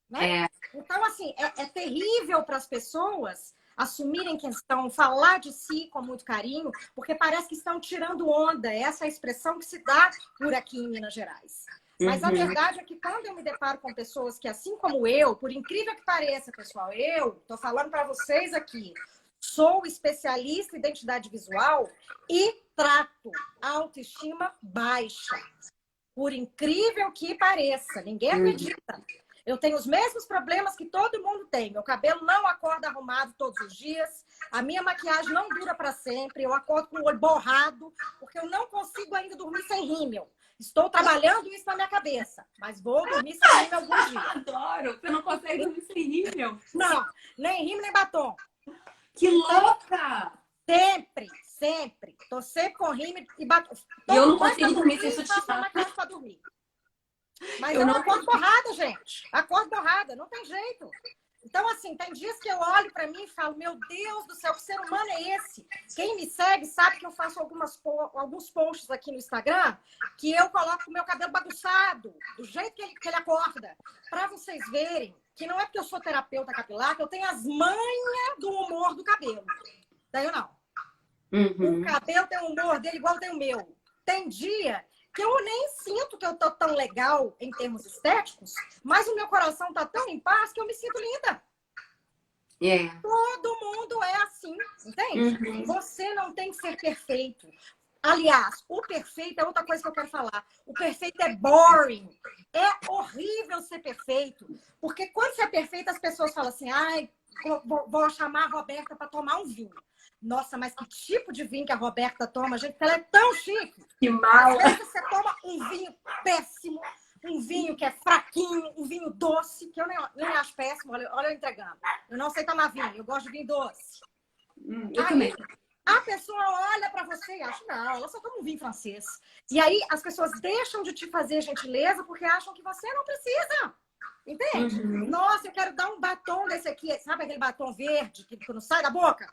[SPEAKER 2] Né? Então, assim, é terrível para as pessoas assumirem que estão, falar de si com muito carinho, porque parece que estão tirando onda. Essa é a expressão que se dá por aqui em Minas Gerais. Mas a verdade é que quando eu me deparo com pessoas que, assim como eu, por incrível que pareça, pessoal, eu tô falando para vocês aqui, sou especialista em identidade visual e trato autoestima baixa. Por incrível que pareça, ninguém acredita. Eu tenho os mesmos problemas que todo mundo tem. Meu cabelo não acorda arrumado todos os dias. A minha maquiagem não dura para sempre. Eu acordo com o olho borrado, porque eu não consigo ainda dormir sem rímel. Estou trabalhando isso na minha cabeça, mas vou dormir sem rímel algum dia.
[SPEAKER 1] Adoro! Você não consegue dormir sem rímel?
[SPEAKER 2] Não, nem rímel nem batom.
[SPEAKER 1] Que louca!
[SPEAKER 2] Sempre, sempre. Tô sempre com rímel e batom.
[SPEAKER 1] E eu não consigo dormir sem
[SPEAKER 2] faço
[SPEAKER 1] sutiã.
[SPEAKER 2] maquiagem para dormir. Mas
[SPEAKER 1] Eu
[SPEAKER 2] eu
[SPEAKER 1] não
[SPEAKER 2] acordo borrada, gente. Acordo borrada, não tem jeito. Então, assim, tem dias que eu olho para mim e falo, meu Deus do céu, que ser humano é esse? Quem me segue sabe que eu faço alguns posts aqui no Instagram que eu coloco o meu cabelo bagunçado, do jeito que ele acorda, para vocês verem que não é porque eu sou terapeuta capilar que eu tenho as manhas do humor do cabelo. Daí eu não. O cabelo tem um humor dele igual tem o meu. Tem dia que eu nem sinto que eu tô tão legal em termos estéticos, mas o meu coração tá tão em paz que eu me sinto linda. Todo mundo é assim, entende? Você não tem que ser perfeito. Aliás, o perfeito é outra coisa que eu quero falar. O perfeito é boring. É horrível ser perfeito. Porque quando você é perfeito, as pessoas falam assim, ai, vou chamar a Roberta para tomar um vinho. Nossa, mas que tipo de vinho que a Roberta toma, gente? Porque ela é tão chique.
[SPEAKER 1] Que mal!
[SPEAKER 2] Às vezes você toma um vinho péssimo, um vinho que é fraquinho, um vinho doce, que eu nem acho péssimo. Olha eu entregando. Eu não sei tomar vinho, eu gosto de vinho doce.
[SPEAKER 1] Eu também.
[SPEAKER 2] A pessoa olha para você e acha, não, ela só toma um vinho francês. E aí as pessoas deixam de te fazer gentileza porque acham que você não precisa. Entende? Nossa, eu quero dar um batom desse aqui. Sabe aquele batom verde que não sai da boca?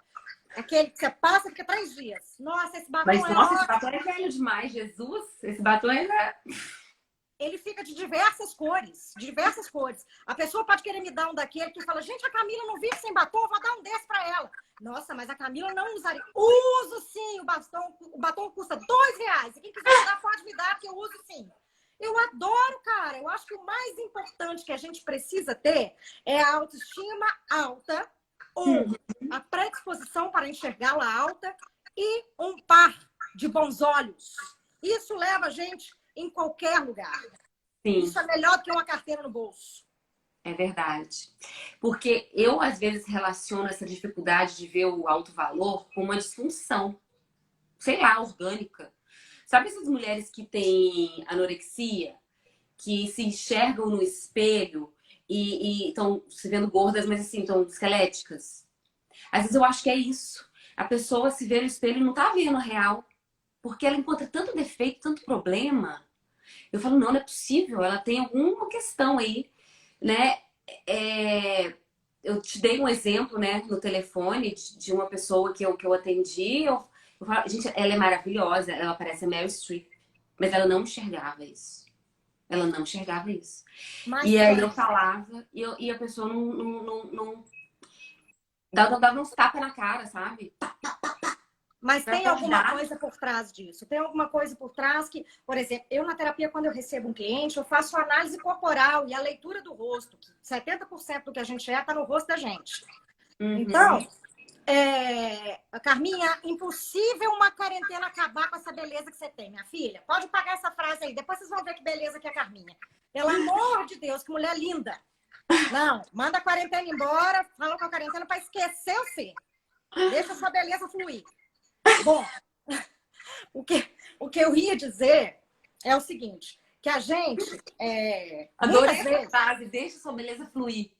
[SPEAKER 2] Aquele que você passa e fica 3 dias. Nossa, esse batom
[SPEAKER 1] Esse batom é velho demais, Jesus. Esse batom é...
[SPEAKER 2] Ele fica de diversas cores. De diversas cores. A pessoa pode querer me dar um daquele que fala, gente, a Camila não vive sem batom, eu vou dar um desse para ela. Nossa, mas a Camila não usaria. Uso sim o batom custa R$2. E quem quiser me dar, pode me dar, porque eu uso sim. Eu adoro, cara. Eu acho que o mais importante que a gente precisa ter é a autoestima alta ou a predisposição para enxergá-la alta e um par de bons olhos. Isso leva a gente em qualquer lugar.
[SPEAKER 1] Sim.
[SPEAKER 2] Isso é melhor do que uma carteira no bolso.
[SPEAKER 1] É verdade. Porque eu, às vezes, relaciono essa dificuldade de ver o alto valor com uma disfunção, sei lá, orgânica. Sabe essas mulheres que têm anorexia, que se enxergam no espelho e estão se vendo gordas, mas assim, estão esqueléticas? Às vezes eu acho que é isso. A pessoa se vê no espelho e não tá vendo a real. Porque ela encontra tanto defeito, tanto problema. Eu falo, não é possível. Ela tem alguma questão aí, né? Eu te dei um exemplo, né, no telefone de uma pessoa que eu atendi. Eu falo, gente, ela é maravilhosa. Ela parece a Meryl Streep. Mas ela não enxergava isso. Ela não enxergava isso.
[SPEAKER 2] Mas
[SPEAKER 1] e aí eu falava e a pessoa não dava uns tapas na cara, sabe?
[SPEAKER 2] Mas tem alguma coisa por trás disso. Tem alguma coisa por trás que, por exemplo, eu na terapia, quando eu recebo um cliente, eu faço análise corporal e a leitura do rosto. Que 70% do que a gente está no rosto da gente. Então, Carminha, impossível uma quarentena acabar com essa beleza que você tem, minha filha. Pode pagar essa frase aí. Depois vocês vão ver que beleza que é a Carminha. Pelo amor de Deus, que mulher linda. Não, manda a quarentena embora. Fala com a quarentena para esquecer você. Deixa a sua beleza fluir. Bom, o que eu ia dizer é o seguinte, que a gente...
[SPEAKER 1] Adorei essa frase, deixa sua beleza fluir.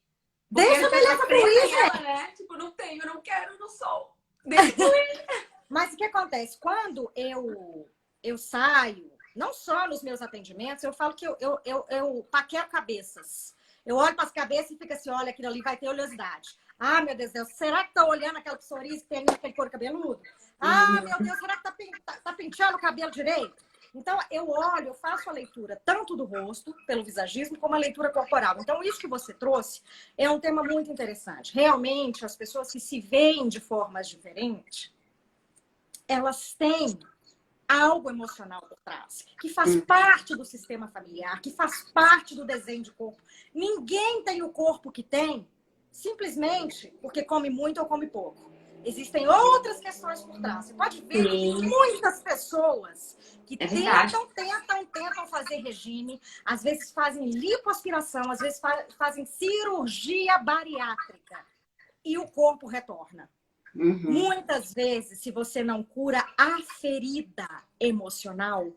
[SPEAKER 2] Deixa a beleza fluir, gente.
[SPEAKER 1] Né? Tipo, não tenho, não quero, não sou. Deixa fluir.
[SPEAKER 2] Mas o que acontece? Quando eu saio, não só nos meus atendimentos, eu falo que eu paquero cabeças. Eu olho para as cabeças e fico assim, olha, aquilo ali vai ter oleosidade. Ah, meu Deus do céu, será que tá olhando aquela psoríase que tem ali naquele couro cabeludo? Ah, meu Deus, será que tá penteando o cabelo direito? Então, eu olho, eu faço a leitura tanto do rosto, pelo visagismo, como a leitura corporal. Então, isso que você trouxe é um tema muito interessante. Realmente, as pessoas que se veem de formas diferentes, elas têm algo emocional por trás, que faz parte do sistema familiar, que faz parte do desenho de corpo. Ninguém tem o corpo que tem simplesmente porque come muito ou come pouco. Existem outras questões por trás. Você pode ver que tem
[SPEAKER 1] Sim,
[SPEAKER 2] muitas pessoas que
[SPEAKER 1] é verdade.
[SPEAKER 2] tentam fazer regime, às vezes fazem lipoaspiração, às vezes fazem cirurgia bariátrica e o corpo retorna.
[SPEAKER 1] Uhum.
[SPEAKER 2] Muitas vezes, se você não cura a ferida emocional,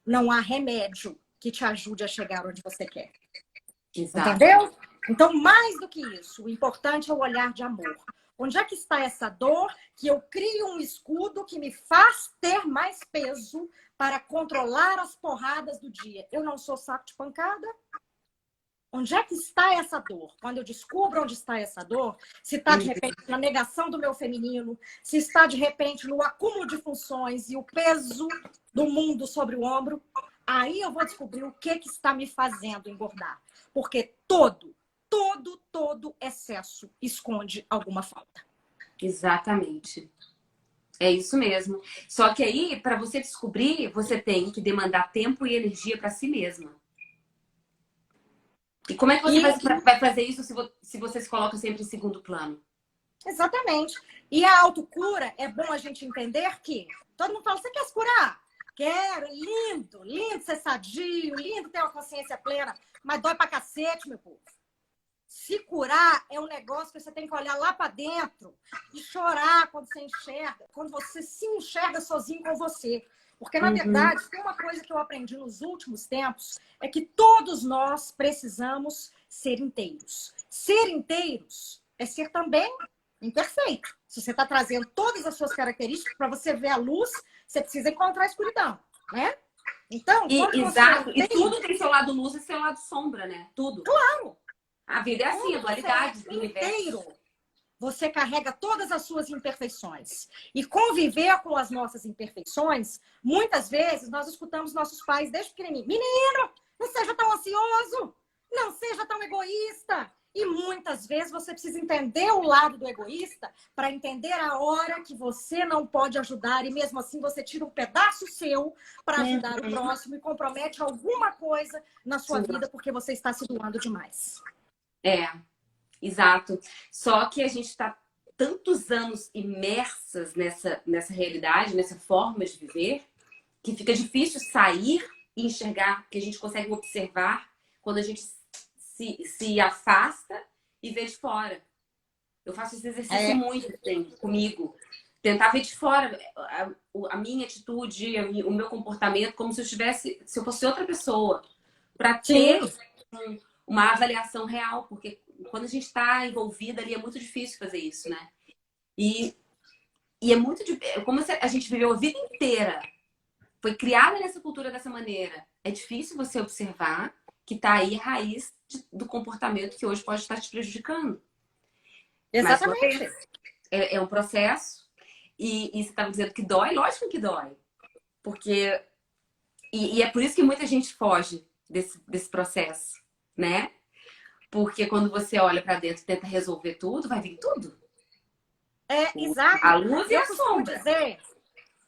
[SPEAKER 2] não há remédio que te ajude a chegar onde você quer.
[SPEAKER 1] Exato.
[SPEAKER 2] Entendeu? Então, mais do que isso, o importante é o olhar de amor. Onde é que está essa dor que eu crio um escudo que me faz ter mais peso para controlar as porradas do dia? Eu não sou saco de pancada? Onde é que está essa dor? Quando eu descubro onde está essa dor, se está de repente na negação do meu feminino, se está de repente no acúmulo de funções e o peso do mundo sobre o ombro, aí eu vou descobrir o que está me fazendo engordar. Porque todo excesso esconde alguma falta.
[SPEAKER 1] Exatamente. É isso mesmo. Só que aí, para você descobrir, você tem que demandar tempo e energia para si mesma. E como é que você vai fazer isso se você se coloca sempre em segundo plano?
[SPEAKER 2] Exatamente. E a autocura, é bom a gente entender que todo mundo fala, você quer se curar? Quero, lindo, lindo ser sadio, lindo ter uma consciência plena, mas dói pra cacete, meu povo. Se curar é um negócio que você tem que olhar lá para dentro e chorar quando você enxerga, quando você se enxerga sozinho com você. Porque, na verdade, tem uma coisa que eu aprendi nos últimos tempos, é que todos nós precisamos ser inteiros. Ser inteiros é ser também imperfeito. Se você está trazendo todas as suas características, para você ver a luz, você precisa encontrar a escuridão, né? Então,
[SPEAKER 1] Exato. E tudo tem seu lado luz e seu lado sombra, né? Tudo.
[SPEAKER 2] Claro!
[SPEAKER 1] A vida é assim, a dualidade do universo.
[SPEAKER 2] Você carrega todas as suas imperfeições. E conviver com as nossas imperfeições, muitas vezes nós escutamos nossos pais desde pequenininho. Menino, não seja tão ansioso, não seja tão egoísta. E muitas vezes você precisa entender o lado do egoísta para entender a hora que você não pode ajudar e mesmo assim você tira um pedaço seu para ajudar o próximo e compromete alguma coisa na sua vida porque você está se doando demais.
[SPEAKER 1] É, exato. Só que a gente está tantos anos imersas nessa realidade, nessa forma de viver, que fica difícil sair e enxergar, que a gente consegue observar quando a gente se afasta e vê de fora. Eu faço esse exercício muito assim, comigo. Tentar ver de fora a minha atitude, o meu comportamento, como se eu fosse outra pessoa. Para ter uma avaliação real, porque quando a gente está envolvida ali é muito difícil fazer isso, né? E é muito como a gente viveu a vida inteira, foi criada nessa cultura dessa maneira. É difícil você observar que está aí a raiz do comportamento que hoje pode estar te prejudicando.
[SPEAKER 2] Exatamente.
[SPEAKER 1] Mais uma vez, é um processo e você estava dizendo que dói, lógico que dói. Porque e é por isso que muita gente foge desse processo, né? Porque quando você olha para dentro e tenta resolver tudo, vai vir tudo.
[SPEAKER 2] Exato.
[SPEAKER 1] A luz e a sombra.
[SPEAKER 2] Dizer,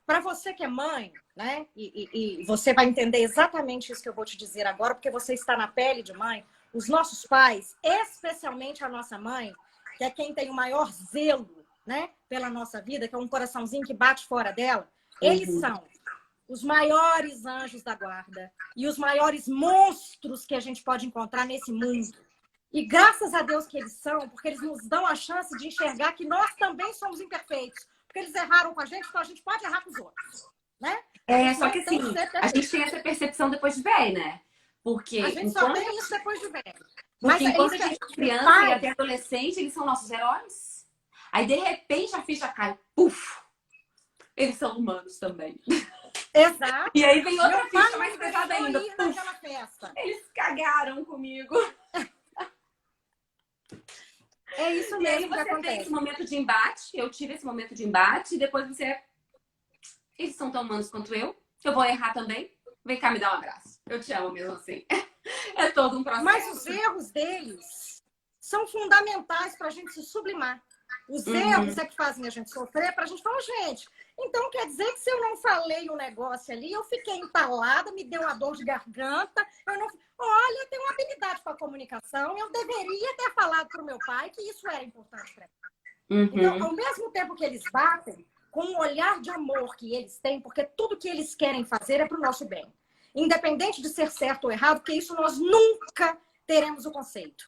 [SPEAKER 2] para você que é mãe, né? E você vai entender exatamente isso que eu vou te dizer agora, porque você está na pele de mãe. Os nossos pais, especialmente a nossa mãe, que é quem tem o maior zelo, né, pela nossa vida, que é um coraçãozinho que bate fora dela, eles são os maiores anjos da guarda e os maiores monstros que a gente pode encontrar nesse mundo. E graças a Deus que eles são, porque eles nos dão a chance de enxergar que nós também somos imperfeitos. Porque eles erraram com a gente, então a gente pode errar com os outros, né?
[SPEAKER 1] Só que assim, a gente tem essa percepção depois de velho, né? Porque
[SPEAKER 2] a gente só tem isso depois de velho.
[SPEAKER 1] Porque enquanto a gente é criança e até adolescente, eles são nossos heróis. Aí, de repente, a ficha cai. Puf! Eles são humanos também.
[SPEAKER 2] Exato.
[SPEAKER 1] E aí vem outra ficha mais pesada ainda.
[SPEAKER 2] Festa.
[SPEAKER 1] Eles cagaram comigo.
[SPEAKER 2] É isso mesmo.
[SPEAKER 1] E aí você tem esse momento de embate. Eu tive esse momento de embate. E depois você... Eles são tão humanos quanto eu. Eu vou errar também. Vem cá me dar um abraço. Eu te amo mesmo assim. É todo um processo.
[SPEAKER 2] Mas os erros deles são fundamentais para a gente se sublimar. Os erros é que fazem a gente sofrer para a gente falar, gente, então quer dizer que se eu não falei um negócio ali, eu fiquei entalada, me deu uma dor de garganta, eu não... Olha, eu tenho uma habilidade com a comunicação, eu deveria ter falado para o meu pai que isso era importante para mim. Então,
[SPEAKER 1] Uhum.
[SPEAKER 2] ao mesmo tempo que eles batem, com o olhar de amor que eles têm, porque tudo que eles querem fazer é para o nosso bem. Independente de ser certo ou errado, porque isso nós nunca teremos o conceito.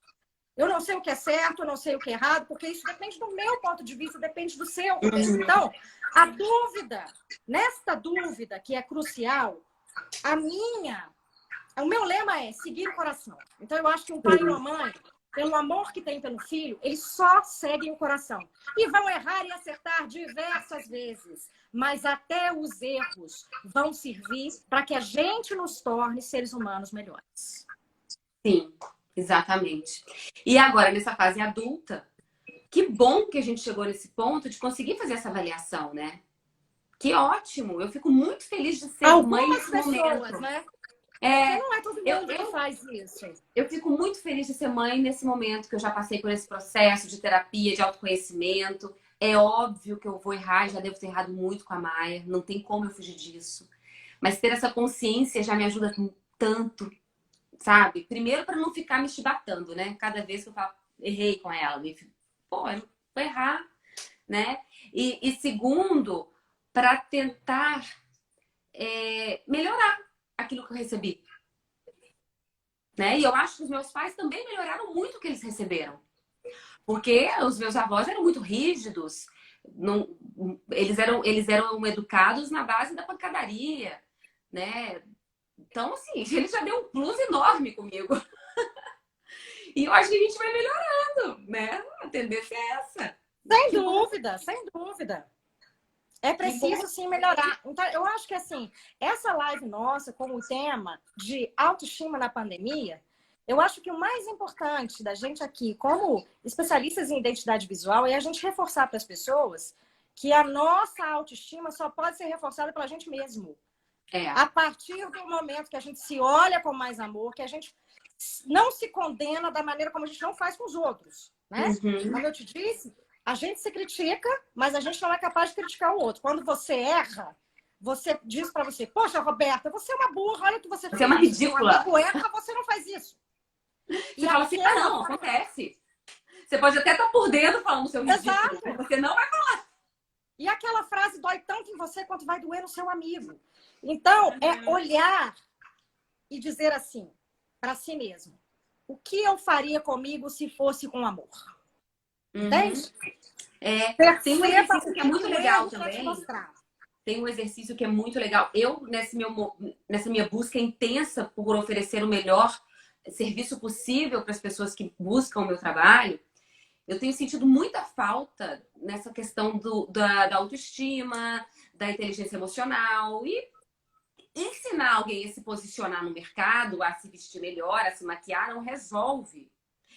[SPEAKER 2] Eu não sei o que é certo, eu não sei o que é errado, porque isso depende do meu ponto de vista, depende do seu.
[SPEAKER 1] Uhum.
[SPEAKER 2] Então, a dúvida, nesta dúvida que é crucial, o meu lema é seguir o coração. Então, eu acho que um pai e uma mãe, pelo amor que tem pelo filho, eles só seguem o coração. E vão errar e acertar diversas vezes. Mas até os erros vão servir para que a gente nos torne seres humanos melhores.
[SPEAKER 1] Sim, exatamente. E agora, nessa fase adulta, que bom que a gente chegou nesse ponto de conseguir fazer essa avaliação, né? Que ótimo! Eu fico muito feliz de ser mãe
[SPEAKER 2] Algumas
[SPEAKER 1] nesse
[SPEAKER 2] pessoas,
[SPEAKER 1] momento.
[SPEAKER 2] né? Porque
[SPEAKER 1] É,
[SPEAKER 2] não é todo mundo que faz isso.
[SPEAKER 1] eu fico muito feliz de ser mãe nesse momento que eu já passei por esse processo de terapia, de autoconhecimento. É óbvio que eu vou errar, já devo ter errado muito com a Maia, não tem como eu fugir disso. Mas ter essa consciência já me ajuda tanto, sabe? Primeiro, para não ficar me chibatando, né? Cada vez que eu falo, errei com ela, pô, eu vou errar, né? E segundo, para tentar melhorar aquilo que eu recebi, né? E eu acho que os meus pais também melhoraram muito o que eles receberam. Porque os meus avós eram muito rígidos, não, eles eram educados na base da pancadaria, né? Então, assim, ele já deu um plus enorme comigo. E eu acho que a gente vai melhorando, né? A tendência é essa.
[SPEAKER 2] Sem
[SPEAKER 1] Que bom.
[SPEAKER 2] dúvida, sem dúvida. É
[SPEAKER 1] Que bom.
[SPEAKER 2] preciso sim melhorar. Então, eu acho que assim, essa live nossa, como tema de autoestima na pandemia, eu acho que o mais importante da gente aqui, como especialistas em identidade visual, é a gente reforçar para as pessoas que a nossa autoestima só pode ser reforçada pela gente mesmo.
[SPEAKER 1] É.
[SPEAKER 2] A partir do momento que a gente se olha com mais amor, que a gente não se condena da maneira como a gente não faz com os outros, né?
[SPEAKER 1] Uhum.
[SPEAKER 2] Como eu te disse, a gente se critica, mas a gente não é capaz de criticar o outro. Quando você erra, você diz para você, poxa, Roberta, você é uma burra, olha o que você fez.
[SPEAKER 1] Você é uma ridícula.
[SPEAKER 2] Seu amigo erra, você não faz isso.
[SPEAKER 1] Você fala assim, não, acontece. Você pode até estar por dentro falando seu ridículo,
[SPEAKER 2] Exato.
[SPEAKER 1] mas você não vai falar.
[SPEAKER 2] E aquela frase dói tanto em você quanto vai doer no seu amigo. Então, é olhar e dizer assim, para si mesmo, o que eu faria comigo se fosse com amor? Entende?
[SPEAKER 1] Tem um exercício que é muito legal também.
[SPEAKER 2] Mostrar.
[SPEAKER 1] Tem um exercício que é muito legal. Eu, nessa minha busca intensa por oferecer o melhor serviço possível para as pessoas que buscam o meu trabalho, eu tenho sentido muita falta nessa questão da autoestima, da inteligência emocional e ensinar alguém a se posicionar no mercado, a se vestir melhor, a se maquiar, não resolve.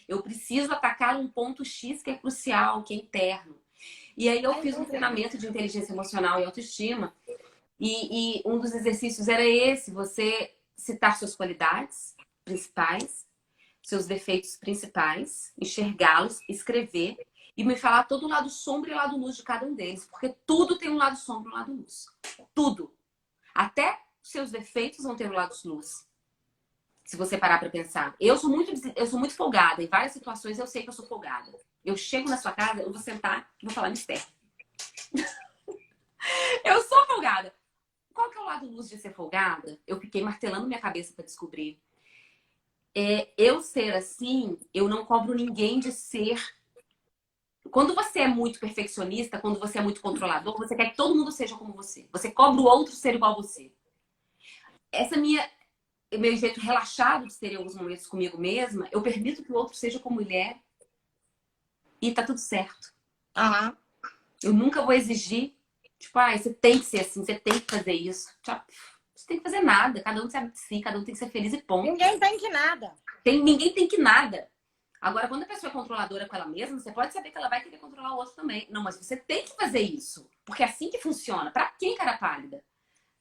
[SPEAKER 1] Eu preciso atacar um ponto X que é crucial, que é interno. E aí eu fiz um treinamento de inteligência emocional e autoestima. E um dos exercícios era esse, você citar suas qualidades principais, seus defeitos principais, enxergá-los, escrever e me falar todo o lado sombra e o lado luz de cada um deles. Porque tudo tem um lado sombra e um lado luz. Tudo. Até seus defeitos vão ter um lado luz. Se você parar para pensar. Eu sou muito folgada. Em várias situações eu sei que eu sou folgada. Eu chego na sua casa, eu vou sentar e vou falar, Mister. Eu sou folgada. Qual que é o lado luz de ser folgada? Eu fiquei martelando minha cabeça para descobrir. Eu ser assim, eu não cobro ninguém de ser. Quando você é muito perfeccionista, quando você é muito controlador, você quer que todo mundo seja como você. Você cobra o outro ser igual a você. Essa meu jeito relaxado de ser em alguns momentos comigo mesma, eu permito que o outro seja como ele é e tá tudo certo.
[SPEAKER 2] Uhum.
[SPEAKER 1] Eu nunca vou exigir, tipo, você tem que ser assim, você tem que fazer isso. Você tem que fazer nada, cada um sabe de si, cada um tem que ser feliz e ponto.
[SPEAKER 2] Ninguém tem que nada.
[SPEAKER 1] Ninguém tem que nada. Agora, quando a pessoa é controladora com ela mesma, você pode saber que ela vai querer controlar o outro também. Não, mas você tem que fazer isso, porque é assim que funciona. Pra quem, cara pálida?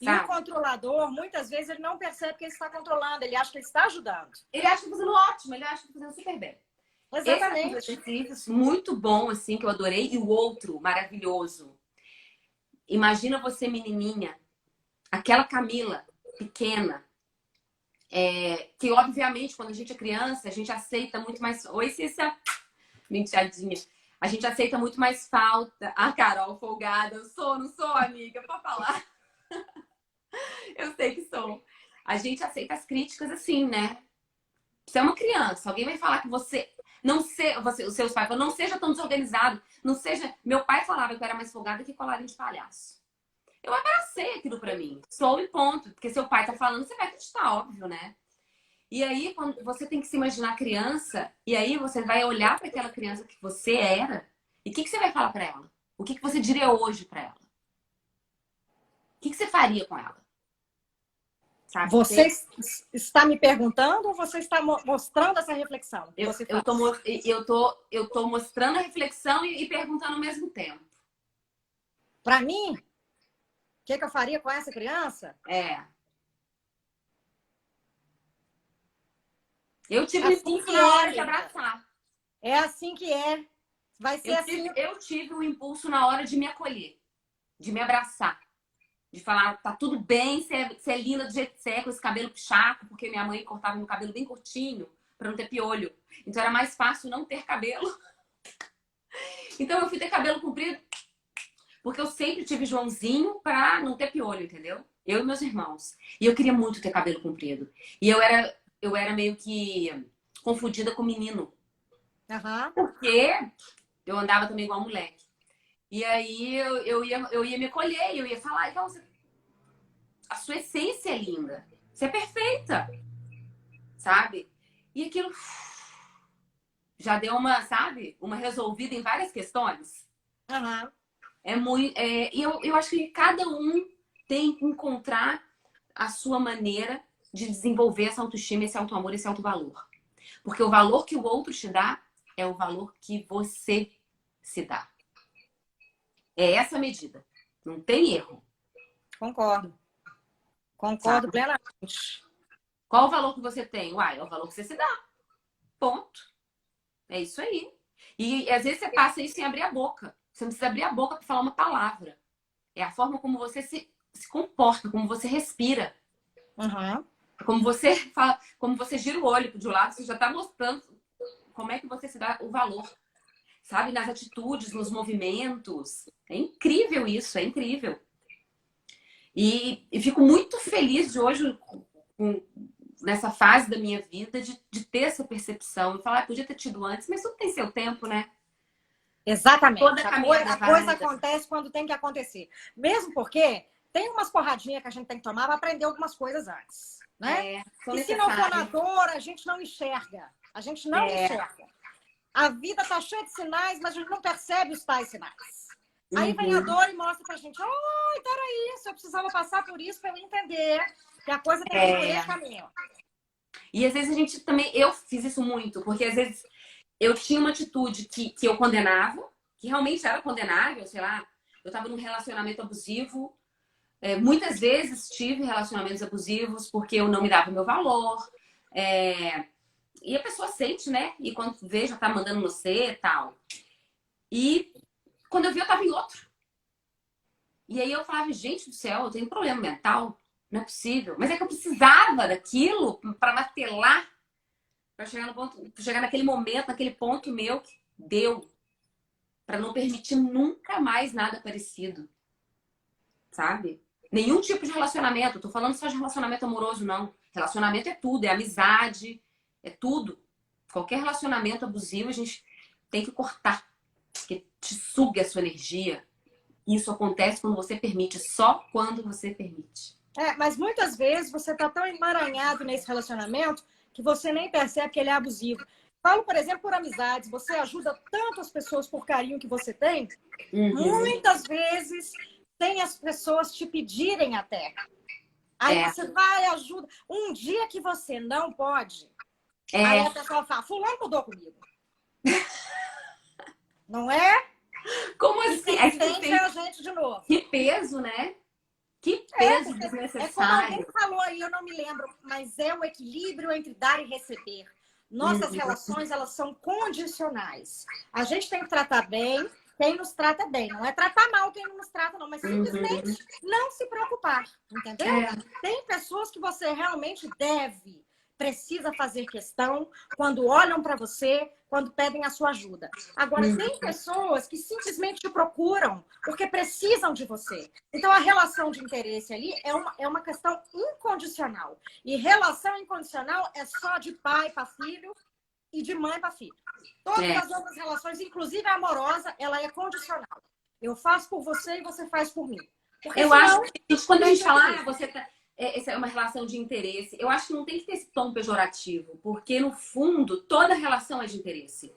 [SPEAKER 2] E o controlador, muitas vezes, ele não percebe que ele está controlando, ele acha que ele está ajudando.
[SPEAKER 1] Ele acha que está fazendo ótimo, ele acha que está fazendo super bem.
[SPEAKER 2] Exatamente.
[SPEAKER 1] Esse é um exercício muito bom, assim, que eu adorei. E o outro, maravilhoso. Imagina você, menininha, aquela Camila, pequena, que, obviamente, quando a gente é criança, a gente aceita muito mais... Oi, Cícia! Mentadinha. A gente aceita muito mais falta. Ah, Carol, folgada. Eu sou, não sou, amiga? Pode falar. Eu sei que sou. A gente aceita as críticas assim, né? Você é uma criança. Alguém vai falar que você não se, você, os seus pais falam, não seja tão desorganizado. Não seja... Meu pai falava que eu era mais folgada que colarinho de palhaço. Eu abracei aquilo pra mim. Sou e ponto. Porque seu pai tá falando, você vai acreditar, óbvio, né? E aí, quando você tem que se imaginar criança, e aí você vai olhar para aquela criança que você era, e o que você vai falar para ela? O que você diria hoje para ela? O que você faria com ela? Sabe?
[SPEAKER 2] Você está me perguntando ou você está mostrando essa reflexão?
[SPEAKER 1] Eu tô mostrando a reflexão e perguntando ao mesmo tempo.
[SPEAKER 2] Para mim, o que eu faria com essa criança?
[SPEAKER 1] Eu tive um impulso na hora de abraçar.
[SPEAKER 2] É assim que é. Vai ser assim.
[SPEAKER 1] Eu tive um impulso na hora de me acolher, de me abraçar. De falar, tá tudo bem, você é linda do jeito que você é, com esse cabelo chato, porque minha mãe cortava meu cabelo bem curtinho, pra não ter piolho. Então era mais fácil não ter cabelo. Então eu fui ter cabelo comprido, porque eu sempre tive Joãozinho pra não ter piolho, entendeu? Eu e meus irmãos. E eu queria muito ter cabelo comprido. E eu era meio que confundida com menino.
[SPEAKER 2] Uhum.
[SPEAKER 1] Porque eu andava também igual moleque. E aí eu ia me acolher, eu ia falar, então, a sua essência é linda. Você é perfeita. Sabe? E aquilo já deu uma, sabe? Uma resolvida em várias questões.
[SPEAKER 2] Uhum.
[SPEAKER 1] E eu acho que cada um tem que encontrar a sua maneira de desenvolver essa autoestima, esse autoamor, esse autovalor. Porque o valor que o outro te dá é o valor que você se dá. É essa a medida. Não tem erro.
[SPEAKER 2] Concordo. Concordo plenamente.
[SPEAKER 1] Qual o valor que você tem? Uai, é o valor que você se dá. Ponto. É isso aí. E às vezes você passa isso sem abrir a boca. Você não precisa abrir a boca para falar uma palavra. É a forma como você se comporta, como você respira.
[SPEAKER 2] Uhum.
[SPEAKER 1] Como você fala, como você gira o olho de um lado, você já está mostrando como é que você se dá o valor. Sabe? Nas atitudes, nos movimentos. É incrível isso, é incrível. E fico muito feliz de hoje, nessa fase da minha vida, de ter essa percepção. E falar, podia ter tido antes, mas tudo tem seu tempo, né?
[SPEAKER 2] Exatamente.
[SPEAKER 1] Toda
[SPEAKER 2] A coisa acontece quando tem que acontecer. Mesmo porque tem umas porradinhas que a gente tem que tomar para aprender algumas coisas antes. Né? E se não for na dor, a gente não enxerga. A gente não enxerga. A vida está cheia de sinais, mas a gente não percebe os tais sinais. Aí vem a dor e mostra pra gente, oh, então era isso, eu precisava passar por isso para eu entender que a coisa tem que ir por esse caminho.
[SPEAKER 1] E às vezes a gente também, eu fiz isso muito, porque às vezes eu tinha uma atitude que eu condenava, que realmente era condenável, sei lá, eu estava num relacionamento abusivo, muitas vezes tive relacionamentos abusivos porque eu não me dava o meu valor, e a pessoa sente, né? E quando vê, já tá mandando você e tal. E quando eu vi, eu tava em outro. E aí eu falava, gente do céu, eu tenho um problema mental. Não é possível. Mas é que eu precisava daquilo para martelar, para chegar no ponto, chegar naquele momento, naquele ponto meu que deu. Para não permitir nunca mais nada parecido. Sabe? Nenhum tipo de relacionamento. Eu tô falando só de relacionamento amoroso, não. Relacionamento é tudo, é amizade, é tudo. Qualquer relacionamento abusivo a gente tem que cortar. Porque te suga a sua energia. Isso acontece quando você permite, só quando você permite.
[SPEAKER 2] Mas muitas vezes você tá tão emaranhado nesse relacionamento que você nem percebe que ele é abusivo. Falo, por exemplo, por amizades. Você ajuda tanto as pessoas por carinho que você tem. Muitas vezes tem as pessoas te pedirem até. Aí você vai, ajuda. Um dia que você não pode, aí a pessoa fala, fulano mudou comigo. Não é?
[SPEAKER 1] Como assim?
[SPEAKER 2] Aí tem a gente de novo.
[SPEAKER 1] Que peso, né? Que peso desnecessário.
[SPEAKER 2] É como alguém falou aí, eu não me lembro, mas é o equilíbrio entre dar e receber. Nossas relações, elas são condicionais. A gente tem que tratar bem quem nos trata bem. Não é tratar mal quem não nos trata, não. Mas simplesmente não se preocupar. Entendeu? Tem pessoas que você realmente deve precisa fazer questão, quando olham para você, quando pedem a sua ajuda. Agora, tem pessoas que simplesmente te procuram porque precisam de você. Então, a relação de interesse ali é uma questão incondicional. E relação incondicional é só de pai para filho e de mãe para filho. Todas as outras relações, inclusive a amorosa, ela é condicional. Eu faço por você e você faz por mim. Porque
[SPEAKER 1] Eu
[SPEAKER 2] senão,
[SPEAKER 1] acho que quando a gente fala, você tá, essa é uma relação de interesse, eu acho que não tem que ter esse tom pejorativo, porque no fundo toda relação é de interesse.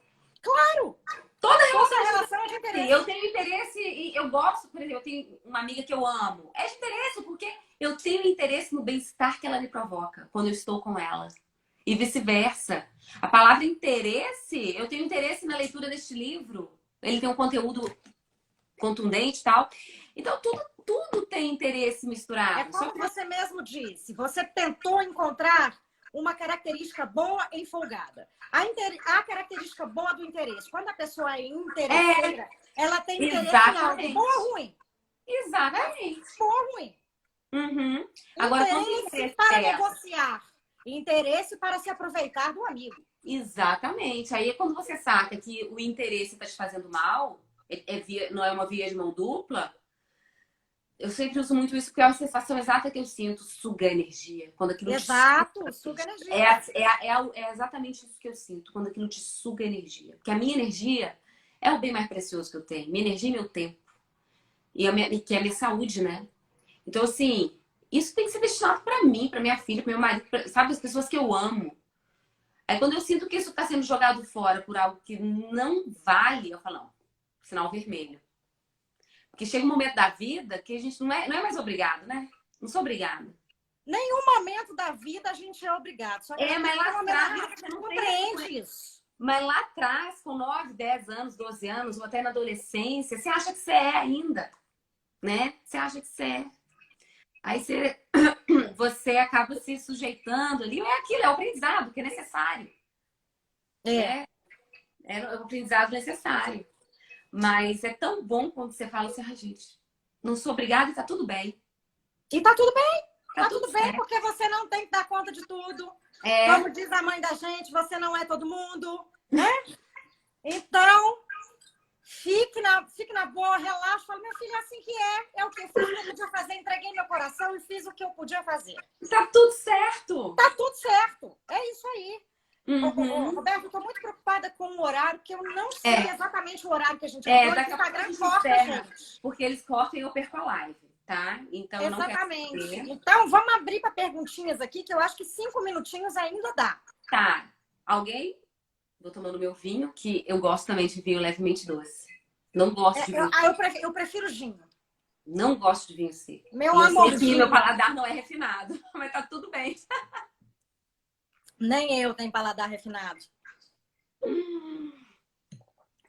[SPEAKER 2] claro!
[SPEAKER 1] Toda
[SPEAKER 2] Toda
[SPEAKER 1] relação
[SPEAKER 2] relação é de
[SPEAKER 1] é de interesse.
[SPEAKER 2] interesse.
[SPEAKER 1] Eu tenho interesse e eu gosto, por exemplo, eu tenho uma amiga que eu amo. É de interesse, porque eu tenho interesse no bem-estar que ela me provoca quando eu estou com ela. E vice-versa. A palavra interesse, eu tenho interesse na leitura deste livro. Ele tem um conteúdo contundente e tal. Então, tudo tem interesse misturado.
[SPEAKER 2] É como você mesmo disse, você tentou encontrar uma característica boa em folgada. A característica boa do interesse. Quando a pessoa é interesseira, ela tem interesse em algo bom ou ruim.
[SPEAKER 1] Exatamente.
[SPEAKER 2] Bom ou ruim.
[SPEAKER 1] Uhum. Agora, quando o
[SPEAKER 2] Interesse
[SPEAKER 1] interesse
[SPEAKER 2] para negociar. Interesse para se aproveitar do amigo.
[SPEAKER 1] Exatamente. Aí é quando você saca que o interesse está te fazendo mal, não é uma via de mão dupla. Eu sempre uso muito isso porque é uma sensação exata que eu sinto, suga energia. Quando aquilo
[SPEAKER 2] Exato, suga energia.
[SPEAKER 1] É exatamente isso que eu sinto, quando aquilo te suga energia. Porque a minha energia é o bem mais precioso que eu tenho. Minha energia e meu tempo. Que é a minha saúde, né? Então, assim, isso tem que ser destinado pra mim, pra minha filha, pro meu marido, sabe, as pessoas que eu amo. Aí quando eu sinto que isso tá sendo jogado fora por algo que não vale, eu falo, não, sinal vermelho. Porque chega um momento da vida que a gente não é mais obrigado, né? Não sou obrigada.
[SPEAKER 2] Nenhum momento da vida a gente é obrigado. Só que
[SPEAKER 1] mas lá atrás
[SPEAKER 2] você não compreende isso.
[SPEAKER 1] Mas lá atrás, com 9, 10 anos, 12 anos, ou até na adolescência, você acha que você é ainda, né? Você acha que você é. Aí você acaba se sujeitando ali. É aquilo, é o aprendizado que é necessário. É o aprendizado necessário. Mas é tão bom quando você fala assim, gente, não sou obrigada e tá tudo bem.
[SPEAKER 2] E tá tudo bem. Tá tudo bem,
[SPEAKER 1] certo.
[SPEAKER 2] porque você não tem que dar conta de tudo. Como diz a mãe da gente, você não é todo mundo, né? Então, fique na boa, relaxa. Fala, meu filho, é assim que é. É o que eu fiz o que eu podia fazer. Entreguei meu coração e fiz o que eu podia fazer.
[SPEAKER 1] Tá tudo certo.
[SPEAKER 2] Tá tudo certo. É isso aí.
[SPEAKER 1] Uhum.
[SPEAKER 2] Roberto, eu tô muito preocupada com o horário, porque eu não sei exatamente o horário que a gente vai.
[SPEAKER 1] Daqui a pouco a gente encerra, porque eles cortam e eu perco a live, tá? Então,
[SPEAKER 2] exatamente.
[SPEAKER 1] Eu não quero
[SPEAKER 2] então, vamos abrir para perguntinhas aqui, que eu acho que 5 minutinhos ainda dá.
[SPEAKER 1] Tá. Alguém? Vou tomando meu vinho, que eu gosto também de vinho levemente doce. Não gosto de vinho.
[SPEAKER 2] Eu prefiro gin.
[SPEAKER 1] Não gosto de vinho seco.
[SPEAKER 2] Meu amorzinho.
[SPEAKER 1] Meu paladar não é refinado, mas tá tudo bem.
[SPEAKER 2] Nem eu tenho paladar refinado.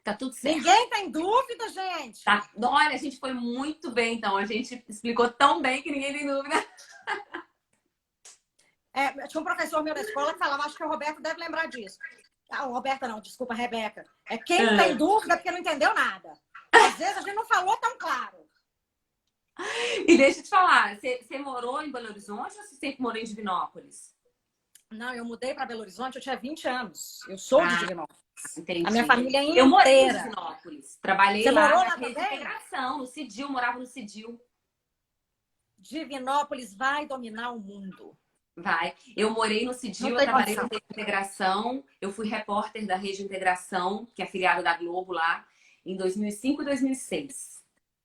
[SPEAKER 1] Tá tudo certo.
[SPEAKER 2] Ninguém tem dúvida, gente.
[SPEAKER 1] Tá. Olha, a gente foi muito bem, então. A gente explicou tão bem que ninguém tem dúvida.
[SPEAKER 2] Tinha um professor meu na escola que falava, acho que o Roberto deve lembrar disso. Roberta não, desculpa, Rebeca. Quem tem dúvida porque não entendeu nada. Às vezes a gente não falou tão claro.
[SPEAKER 1] E deixa eu te falar, você morou em Belo Horizonte ou você sempre morou em Divinópolis?
[SPEAKER 2] Não, eu mudei para Belo Horizonte, eu tinha 20 anos. Eu sou de Divinópolis.
[SPEAKER 1] Entendi.
[SPEAKER 2] A minha família é inteira.
[SPEAKER 1] Eu morei em Divinópolis. Trabalhei
[SPEAKER 2] Você
[SPEAKER 1] lá
[SPEAKER 2] morou
[SPEAKER 1] na
[SPEAKER 2] lá
[SPEAKER 1] rede de
[SPEAKER 2] também?
[SPEAKER 1] integração, no Cidil, morava no Cidil.
[SPEAKER 2] Divinópolis vai dominar o mundo.
[SPEAKER 1] Vai. Eu morei no Cidil, eu trabalhei na rede de integração. Eu fui repórter da rede de integração, que é afiliada da Globo lá, em 2005 e 2006.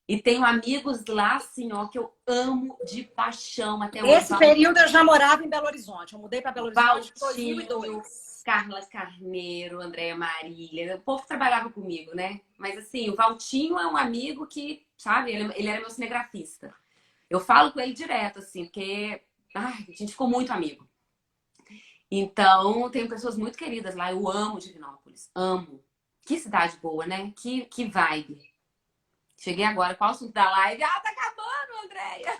[SPEAKER 1] E tenho amigos lá, assim, ó, que eu amo de paixão até hoje.
[SPEAKER 2] Esse período eu já morava em Belo Horizonte. Eu mudei para Belo Horizonte em 2002.
[SPEAKER 1] Carla Carneiro, Andréia Marília. O povo trabalhava comigo, né? Mas, assim, o Valtinho é um amigo que, sabe, ele era meu cinegrafista. Eu falo com ele direto, assim, porque a gente ficou muito amigo. Então, tenho pessoas muito queridas lá. Eu amo Divinópolis. Amo. Que cidade boa, né? Que vibe. Cheguei agora. Qual o assunto da live? Tá acabando, Andréia!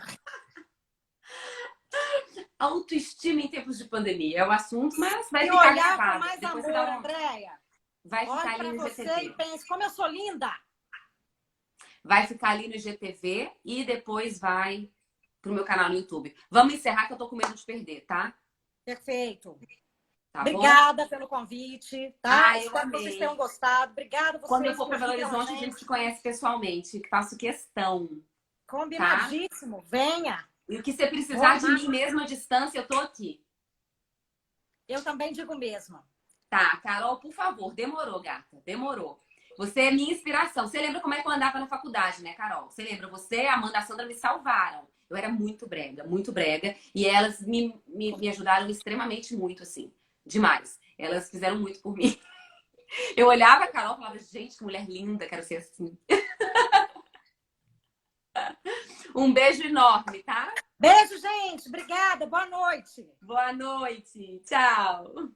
[SPEAKER 1] Autoestima em tempos de pandemia. É o assunto, mas vai ficar
[SPEAKER 2] olhar
[SPEAKER 1] gravado.
[SPEAKER 2] com mais
[SPEAKER 1] depois
[SPEAKER 2] amor, Andréia.
[SPEAKER 1] Vai ficar
[SPEAKER 2] Olha
[SPEAKER 1] ali no
[SPEAKER 2] pra você
[SPEAKER 1] IGTV.
[SPEAKER 2] e pense, como eu sou linda!
[SPEAKER 1] Vai ficar ali no IGTV e depois vai pro meu canal no YouTube. Vamos encerrar que eu tô com medo de perder, tá?
[SPEAKER 2] Perfeito.
[SPEAKER 1] Tá bom?
[SPEAKER 2] Obrigada pelo convite, tá?
[SPEAKER 1] Ah, eu
[SPEAKER 2] Espero que
[SPEAKER 1] amei.
[SPEAKER 2] vocês tenham gostado. Obrigada
[SPEAKER 1] Quando eu
[SPEAKER 2] vocês
[SPEAKER 1] for para
[SPEAKER 2] por
[SPEAKER 1] Belo
[SPEAKER 2] virem a
[SPEAKER 1] Horizonte, a gente se conhece pessoalmente, que faço questão, tá?
[SPEAKER 2] Combinadíssimo. Venha.
[SPEAKER 1] E o que você
[SPEAKER 2] Vou
[SPEAKER 1] precisar de
[SPEAKER 2] amar.
[SPEAKER 1] mim mesmo à distância, eu tô aqui.
[SPEAKER 2] Eu também digo mesmo.
[SPEAKER 1] Tá, Carol, por favor, demorou, gata, demorou. Você é minha inspiração. Você lembra como é que eu andava na faculdade, né, Carol? Você lembra? Você, a Amanda e a Sandra me salvaram. Eu era muito brega. E elas me ajudaram extremamente muito, assim. Demais. Elas fizeram muito por mim. Eu olhava a Carol e falava, gente, que mulher linda, quero ser assim. Um beijo enorme, tá?
[SPEAKER 2] Beijo, gente. Obrigada. Boa noite.
[SPEAKER 1] Boa noite. Tchau.